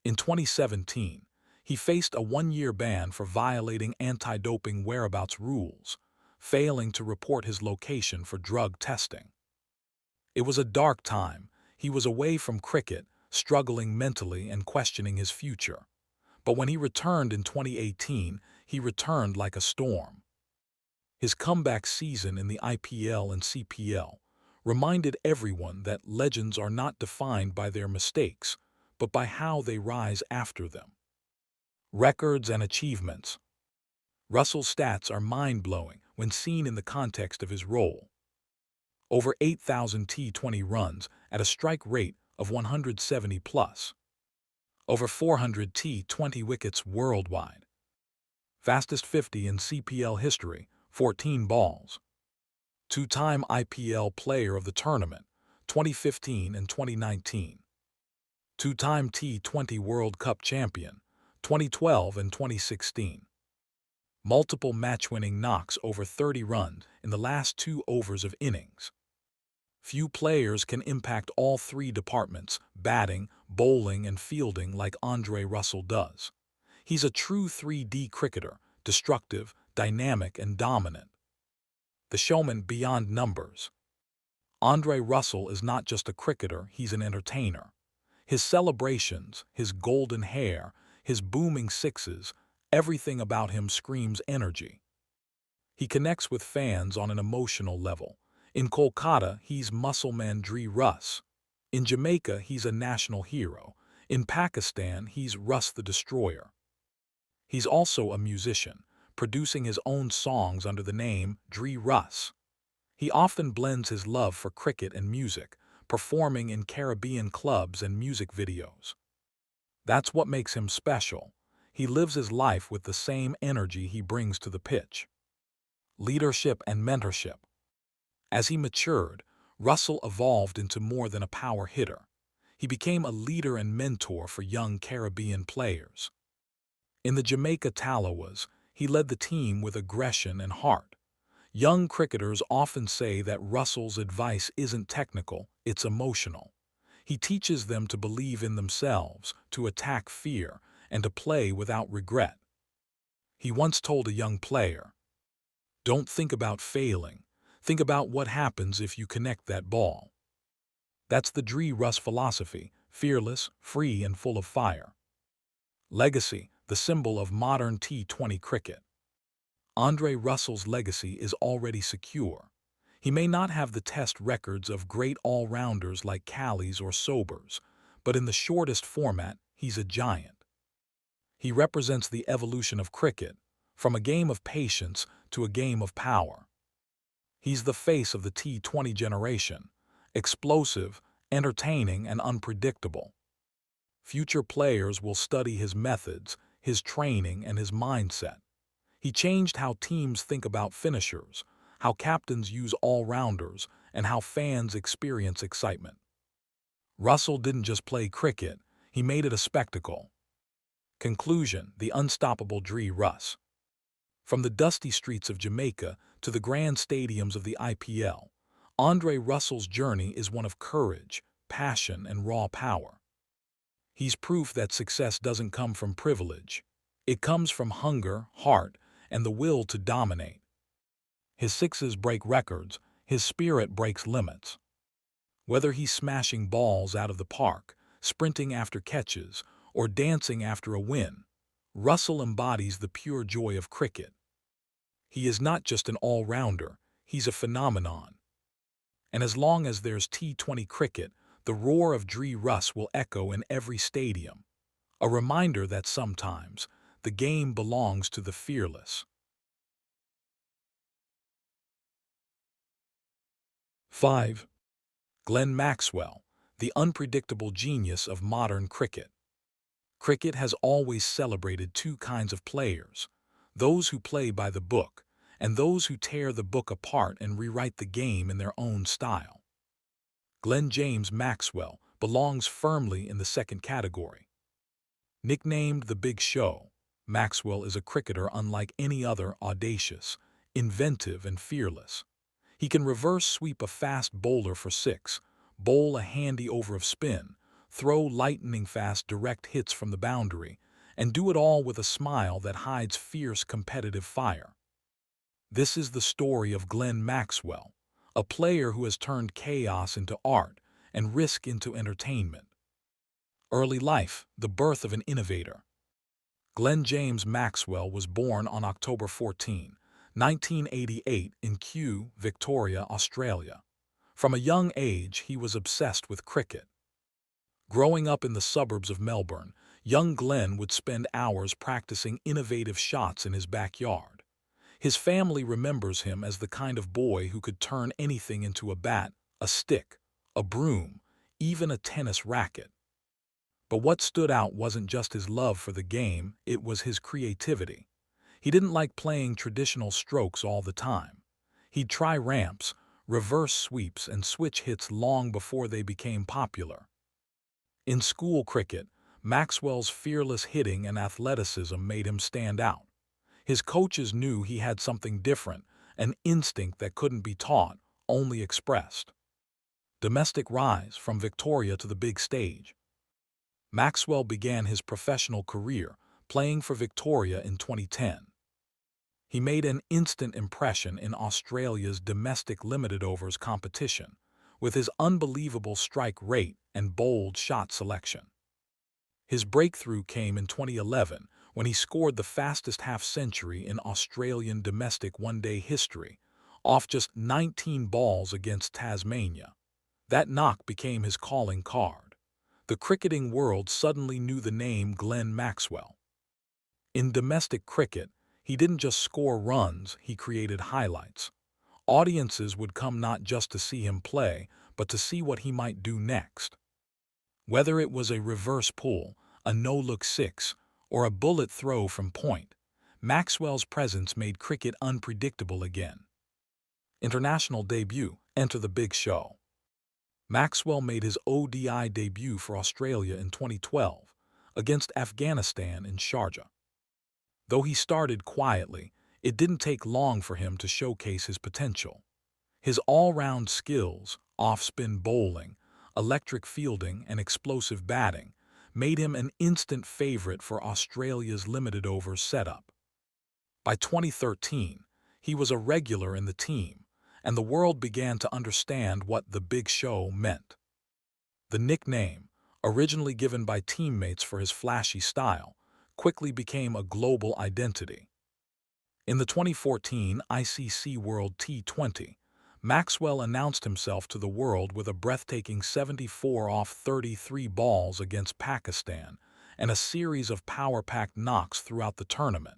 In 2017, he faced a one-year ban for violating anti-doping whereabouts rules, failing to report his location for drug testing. It was a dark time. He was away from cricket, struggling mentally and questioning his future. But when he returned in 2018, he returned like a storm. His comeback season in the IPL and CPL reminded everyone that legends are not defined by their mistakes, but by how they rise after them. Records and achievements. Russell's stats are mind-blowing when seen in the context of his role. Over 8,000 T20 runs at a strike rate of 170 plus. Over 400 T20 wickets worldwide. Fastest 50 in CPL history, 14 balls. Two-time IPL Player of the Tournament, 2015 and 2019. Two-time T20 World Cup champion, 2012 and 2016. Multiple match-winning knocks over 30 runs in the last 2 overs of innings. Few players can impact all 3 departments, batting, bowling, and fielding like Andre Russell does. He's a true 3D cricketer, destructive, dynamic, and dominant. The showman beyond numbers. Andre Russell is not just a cricketer, he's an entertainer. His celebrations, his golden hair, his booming sixes, everything about him screams energy. He connects with fans on an emotional level. In Kolkata, he's Muscleman Dre Russ. In Jamaica, he's a national hero. In Pakistan, he's Russ the Destroyer. He's also a musician, producing his own songs under the name Dre Russ. He often blends his love for cricket and music, performing in Caribbean clubs and music videos. That's what makes him special. He lives his life with the same energy he brings to the pitch. Leadership and mentorship. As he matured, Russell evolved into more than a power hitter. He became a leader and mentor for young Caribbean players. In the Jamaica Tallawahs, he led the team with aggression and heart. Young cricketers often say that Russell's advice isn't technical, it's emotional. He teaches them to believe in themselves, to attack fear, and to play without regret. He once told a young player, "Don't think about failing. Think about what happens if you connect that ball." That's the Dre Russ philosophy, fearless, free, and full of fire. Legacy, the symbol of modern T20 cricket. Andre Russell's legacy is already secure. He may not have the test records of great all-rounders like Callies or Sobers, but in the shortest format, he's a giant. He represents the evolution of cricket, from a game of patience to a game of power. He's the face of the T20 generation, explosive, entertaining, and unpredictable. Future players will study his methods, his training, and his mindset. He changed how teams think about finishers, how captains use all-rounders, and how fans experience excitement. Russell didn't just play cricket, he made it a spectacle. Conclusion: the unstoppable Dre Russ. From the dusty streets of Jamaica to the grand stadiums of the IPL, Andre Russell's journey is one of courage, passion, and raw power. He's proof that success doesn't come from privilege. It comes from hunger, heart, and the will to dominate. His sixes break records, his spirit breaks limits. Whether he's smashing balls out of the park, sprinting after catches, or dancing after a win, Russell embodies the pure joy of cricket. He is not just an all-rounder, he's a phenomenon. And as long as there's T20 cricket, the roar of Dre Russ will echo in every stadium, a reminder that sometimes the game belongs to the fearless. 5. Glenn Maxwell, the unpredictable genius of modern cricket. Cricket has always celebrated two kinds of players: those who play by the book, and those who tear the book apart and rewrite the game in their own style. Glenn James Maxwell belongs firmly in the second category. Nicknamed the Big Show, Maxwell is a cricketer unlike any other: audacious, inventive, and fearless. He can reverse sweep a fast bowler for six, bowl a handy over of spin, throw lightning-fast direct hits from the boundary, and do it all with a smile that hides fierce competitive fire. This is the story of Glenn Maxwell, a player who has turned chaos into art and risk into entertainment. Early life, the birth of an innovator. Glenn James Maxwell was born on October 14, 1988 in Kew, Victoria, Australia. From a young age, he was obsessed with cricket. Growing up in the suburbs of Melbourne, young Glenn would spend hours practicing innovative shots in his backyard. His family remembers him as the kind of boy who could turn anything into a bat, a stick, a broom, even a tennis racket. But what stood out wasn't just his love for the game, it was his creativity. He didn't like playing traditional strokes all the time. He'd try ramps, reverse sweeps, and switch hits long before they became popular. In school cricket, Maxwell's fearless hitting and athleticism made him stand out. His coaches knew he had something different, an instinct that couldn't be taught, only expressed. Domestic rise from Victoria to the big stage. Maxwell began his professional career playing for Victoria in 2010. He made an instant impression in Australia's domestic limited overs competition, with his unbelievable strike rate and bold shot selection. His breakthrough came in 2011 when he scored the fastest half-century in Australian domestic one-day history, off just 19 balls against Tasmania. That knock became his calling card. The cricketing world suddenly knew the name Glenn Maxwell. In domestic cricket, he didn't just score runs, he created highlights. Audiences would come not just to see him play, but to see what he might do next. Whether it was a reverse pull, a no-look six, or a bullet throw from point, Maxwell's presence made cricket unpredictable again. International debut, enter the Big Show. Maxwell made his ODI debut for Australia in 2012 against Afghanistan in Sharjah. Though he started quietly, it didn't take long for him to showcase his potential. His all-round skills, off-spin bowling, electric fielding, and explosive batting made him an instant favorite for Australia's limited overs setup. By 2013, he was a regular in the team, and the world began to understand what the Big Show meant. The nickname, originally given by teammates for his flashy style, quickly became a global identity. In the 2014 ICC World T20, Maxwell announced himself to the world with a breathtaking 74 off 33 balls against Pakistan and a series of power-packed knocks throughout the tournament.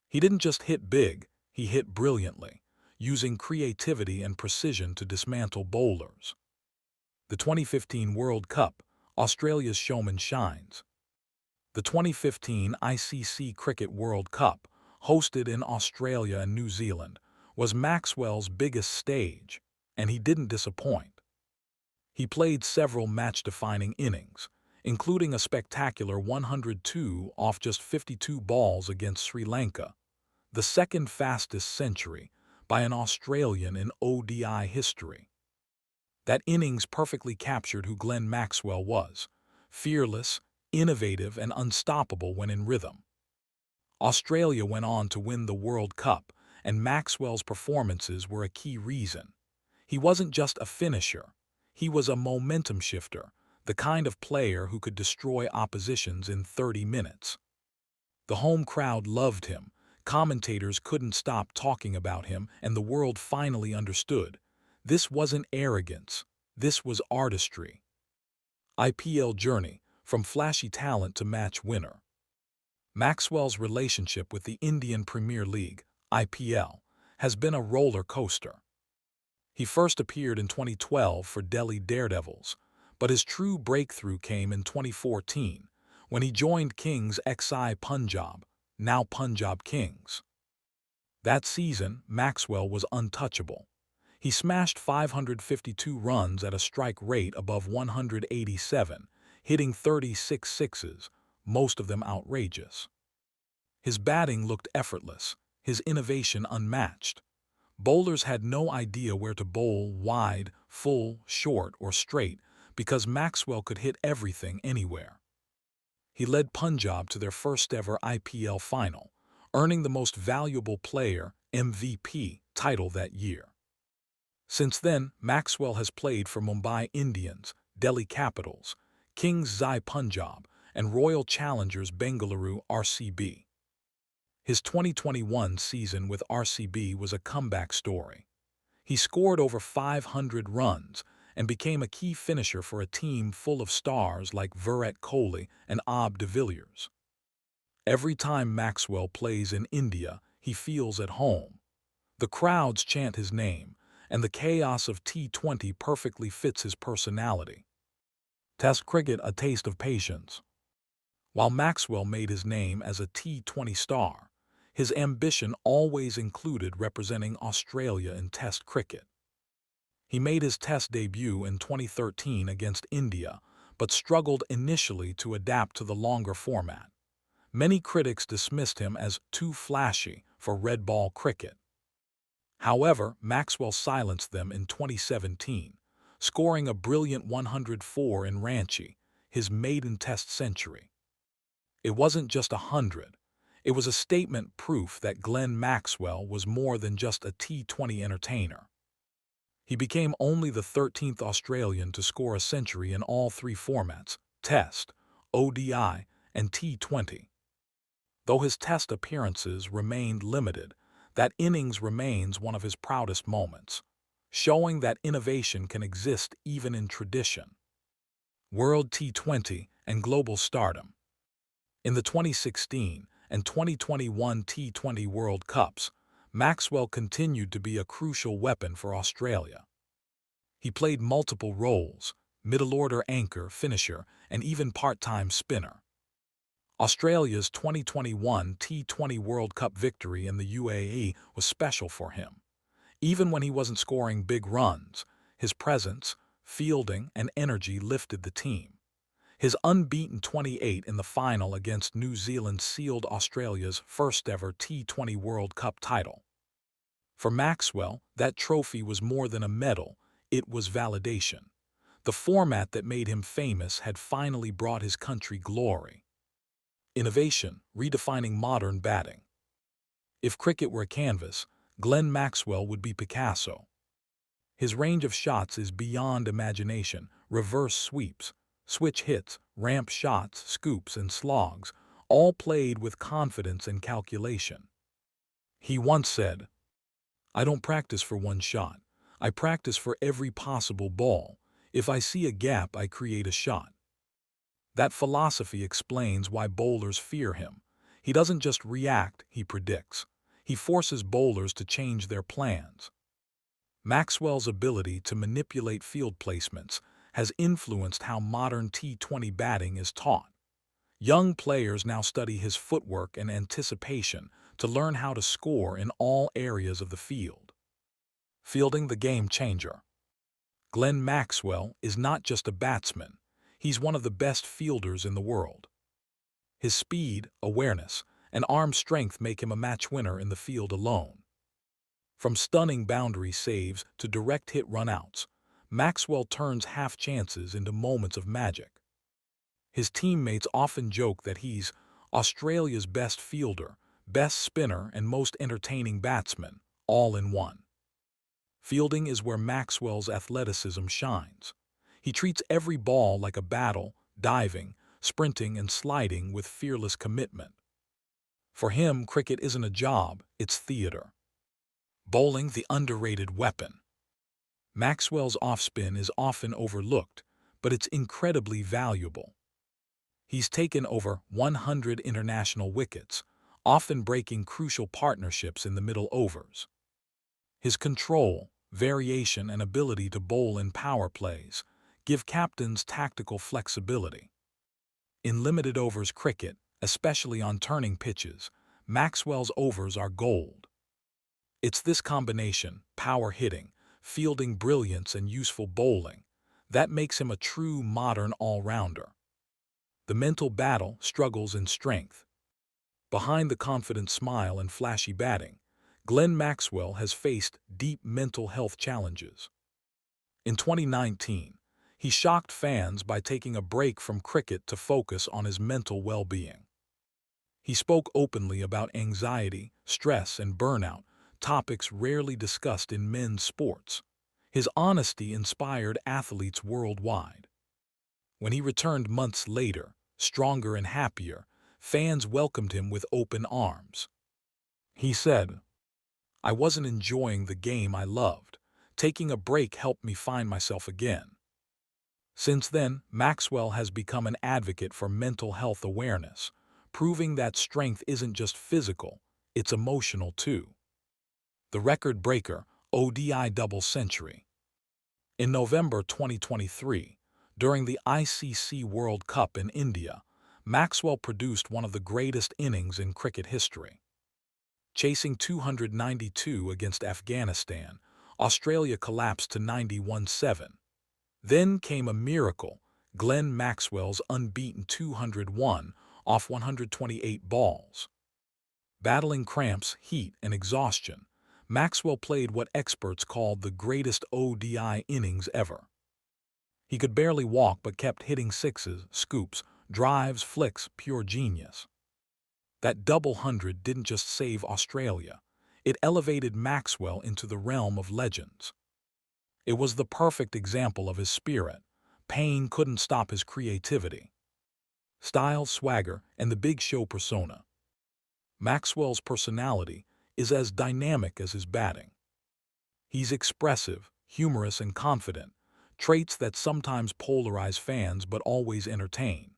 He didn't just hit big, he hit brilliantly, using creativity and precision to dismantle bowlers. The 2015 World Cup, Australia's showman shines. The 2015 ICC Cricket World Cup, hosted in Australia and New Zealand, was Maxwell's biggest stage, and he didn't disappoint. He played several match-defining innings, including a spectacular 102 off just 52 balls against Sri Lanka, the second fastest century by an Australian in ODI history. That innings perfectly captured who Glenn Maxwell was: fearless, innovative, and unstoppable when in rhythm. Australia went on to win the World Cup, and Maxwell's performances were a key reason. He wasn't just a finisher, he was a momentum shifter, the kind of player who could destroy oppositions in 30 minutes. The home crowd loved him, commentators couldn't stop talking about him, and the world finally understood. This wasn't arrogance, this was artistry. IPL journey, from flashy talent to match winner. Maxwell's relationship with the Indian Premier League, IPL, has been a roller coaster. He first appeared in 2012 for Delhi Daredevils, but his true breakthrough came in 2014 when he joined Kings XI Punjab, now Punjab Kings. That season, Maxwell was untouchable. He smashed 552 runs at a strike rate above 187, hitting 36 sixes, most of them outrageous. His batting looked effortless, his innovation unmatched. Bowlers had no idea where to bowl wide, full, short, or straight because Maxwell could hit everything anywhere. He led Punjab to their first-ever IPL final, earning the Most Valuable Player (MVP) title that year. Since then, Maxwell has played for Mumbai Indians, Delhi Capitals, Kings XI Punjab, and Royal Challengers Bengaluru (RCB). His 2021 season with RCB was a comeback story. He scored over 500 runs and became a key finisher for a team full of stars like Virat Kohli and Abd de Villiers. Every time Maxwell plays in India, he feels at home. The crowds chant his name, and the chaos of T20 perfectly fits his personality. Test cricket, a taste of patience. While Maxwell made his name as a T20 star, his ambition always included representing Australia in Test cricket. He made his Test debut in 2013 against India, but struggled initially to adapt to the longer format. Many critics dismissed him as too flashy for red ball cricket. However, Maxwell silenced them in 2017, scoring a brilliant 104 in Ranchi, his maiden Test century. It wasn't just 100. It was a statement proof that Glenn Maxwell was more than just a T20 entertainer. He became only the 13th Australian to score a century in all three formats, Test, ODI, and T20. Though his Test appearances remained limited, that innings remains one of his proudest moments, showing that innovation can exist even in tradition. World T20 and global stardom. In the 2016 and 2021 T20 World Cups, Maxwell continued to be a crucial weapon for Australia. He played multiple roles: middle-order anchor, finisher, and even part-time spinner. Australia's 2021 T20 World Cup victory in the UAE was special for him. Even when he wasn't scoring big runs, his presence, fielding, and energy lifted the team. His unbeaten 28 in the final against New Zealand sealed Australia's first-ever T20 World Cup title. For Maxwell, that trophy was more than a medal, it was validation. The format that made him famous had finally brought his country glory. Innovation, redefining modern batting. If cricket were a canvas, Glenn Maxwell would be Picasso. His range of shots is beyond imagination: reverse sweeps, switch hits, ramp shots, scoops, and slogs, all played with confidence and calculation. He once said, "I don't practice for one shot. I practice for every possible ball. If I see a gap, I create a shot." That philosophy explains why bowlers fear him. He doesn't just react, he predicts. He forces bowlers to change their plans. Maxwell's ability to manipulate field placements has influenced how modern T20 batting is taught. Young players now study his footwork and anticipation to learn how to score in all areas of the field. Fielding, the game changer. Glenn Maxwell is not just a batsman. He's one of the best fielders in the world. His speed, awareness, and arm strength make him a match winner in the field alone. From stunning boundary saves to direct hit runouts, Maxwell turns half chances into moments of magic. His teammates often joke that he's Australia's best fielder, best spinner, and most entertaining batsman, all in one. Fielding is where Maxwell's athleticism shines. He treats every ball like a battle, diving, sprinting, and sliding with fearless commitment. For him, cricket isn't a job, it's theater. Bowling, the underrated weapon. Maxwell's off-spin is often overlooked, but it's incredibly valuable. He's taken over 100 international wickets, often breaking crucial partnerships in the middle overs. His control, variation, and ability to bowl in power plays give captains tactical flexibility. In limited overs cricket, especially on turning pitches, Maxwell's overs are gold. It's this combination, power hitting, fielding brilliance and useful bowling, that makes him a true modern all-rounder. The mental battle struggles in strength. Behind the confident smile and flashy batting, Glenn Maxwell has faced deep mental health challenges. In 2019, he shocked fans by taking a break from cricket to focus on his mental well-being. He spoke openly about anxiety, stress, and burnout, topics rarely discussed in men's sports. His honesty inspired athletes worldwide. When he returned months later, stronger and happier, fans welcomed him with open arms. He said, "I wasn't enjoying the game I loved. Taking a break helped me find myself again." Since then, Maxwell has become an advocate for mental health awareness, proving that strength isn't just physical, it's emotional too. The record breaker, ODI double century. In November 2023, during the ICC World Cup in India, Maxwell produced one of the greatest innings in cricket history. Chasing 292 against Afghanistan, Australia collapsed to 91-7. Then came a miracle, Glenn Maxwell's unbeaten 201 off 128 balls. Battling cramps, heat, and exhaustion, Maxwell played what experts called the greatest ODI innings ever. He could barely walk but kept hitting sixes, scoops, drives, flicks, pure genius. That double hundred didn't just save Australia, it elevated Maxwell into the realm of legends. It was the perfect example of his spirit. Pain couldn't stop his creativity. Style, swagger, and the big show persona. Maxwell's personality is as dynamic as his batting. He's expressive, humorous, and confident, traits that sometimes polarize fans but always entertain.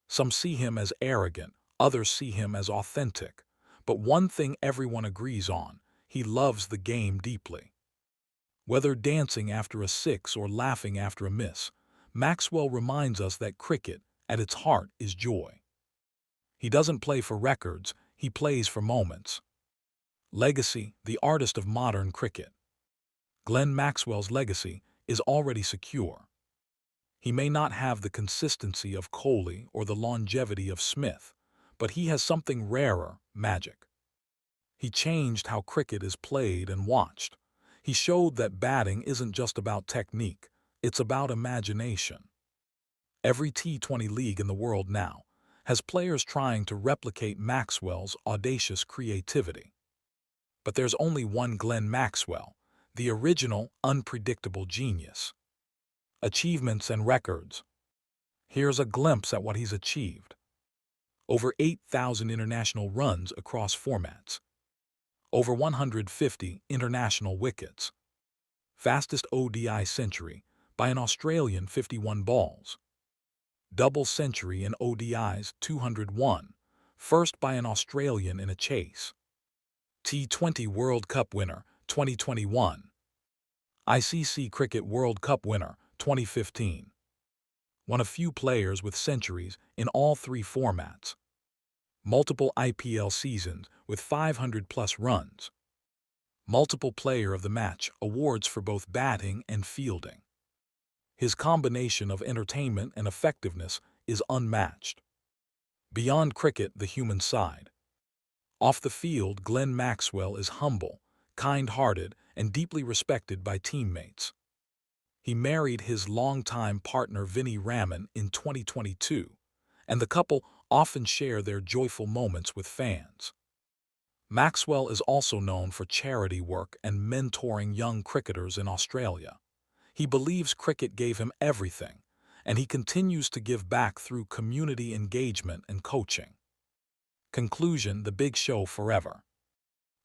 Some see him as arrogant, others see him as authentic. But one thing everyone agrees on, he loves the game deeply. Whether dancing after a six or laughing after a miss, Maxwell reminds us that cricket, at its heart, is joy. He doesn't play for records, he plays for moments. Legacy, the artist of modern cricket. Glenn Maxwell's legacy is already secure. He may not have the consistency of Kohli or the longevity of Smith, but he has something rarer, magic. He changed how cricket is played and watched. He showed that batting isn't just about technique, it's about imagination. Every T20 league in the world now has players trying to replicate Maxwell's audacious creativity. But there's only one Glenn Maxwell, the original, unpredictable genius. Achievements and records. Here's a glimpse at what he's achieved. Over 8,000 international runs across formats. Over 150 international wickets. Fastest ODI century by an Australian 51 balls. Double century in ODIs 201, first by an Australian in a chase. T20 World Cup winner 2021. ICC Cricket World Cup winner 2015. One of few players with centuries in all three formats. Multiple IPL seasons with 500-plus runs. Multiple Player of the Match awards for both batting and fielding. His combination of entertainment and effectiveness is unmatched. Beyond cricket, the human side. Off the field, Glenn Maxwell is humble, kind-hearted, and deeply respected by teammates. He married his longtime partner Vinnie Raman in 2022, and the couple often share their joyful moments with fans. Maxwell is also known for charity work and mentoring young cricketers in Australia. He believes cricket gave him everything, and he continues to give back through community engagement and coaching. Conclusion: the big show forever.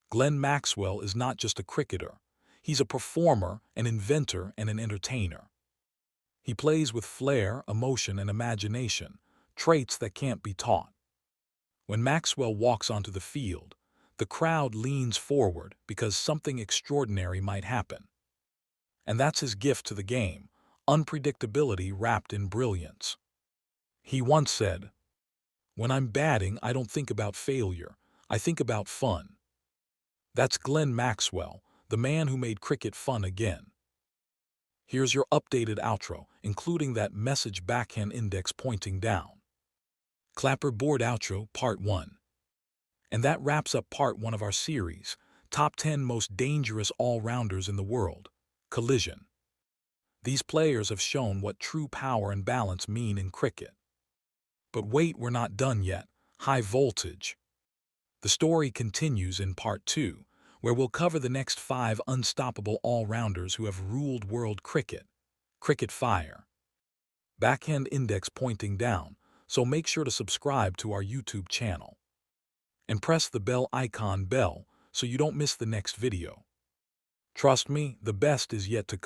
Glenn Maxwell is not just a cricketer. He's a performer, an inventor, and an entertainer. He plays with flair, emotion, and imagination, traits that can't be taught. When Maxwell walks onto the field, the crowd leans forward because something extraordinary might happen. And that's his gift to the game, unpredictability wrapped in brilliance. He once said, "When I'm batting, I don't think about failure. I think about fun." That's Glenn Maxwell, the man who made cricket fun again. Here's your updated outro, including that message backhand index pointing down. Clapperboard outro Part 1. And that wraps up Part 1 of our series, Top 10 Most Dangerous All-Rounders in the World. Collision. These players have shown what true power and balance mean in cricket. But wait, we're not done yet. High voltage. The story continues in Part 2, where we'll cover the next 5 unstoppable all-rounders who have ruled world cricket. Cricket Fire. Backhand index pointing down, so make sure to subscribe to our YouTube channel. And press the bell icon so you don't miss the next video. Trust me, the best is yet to come.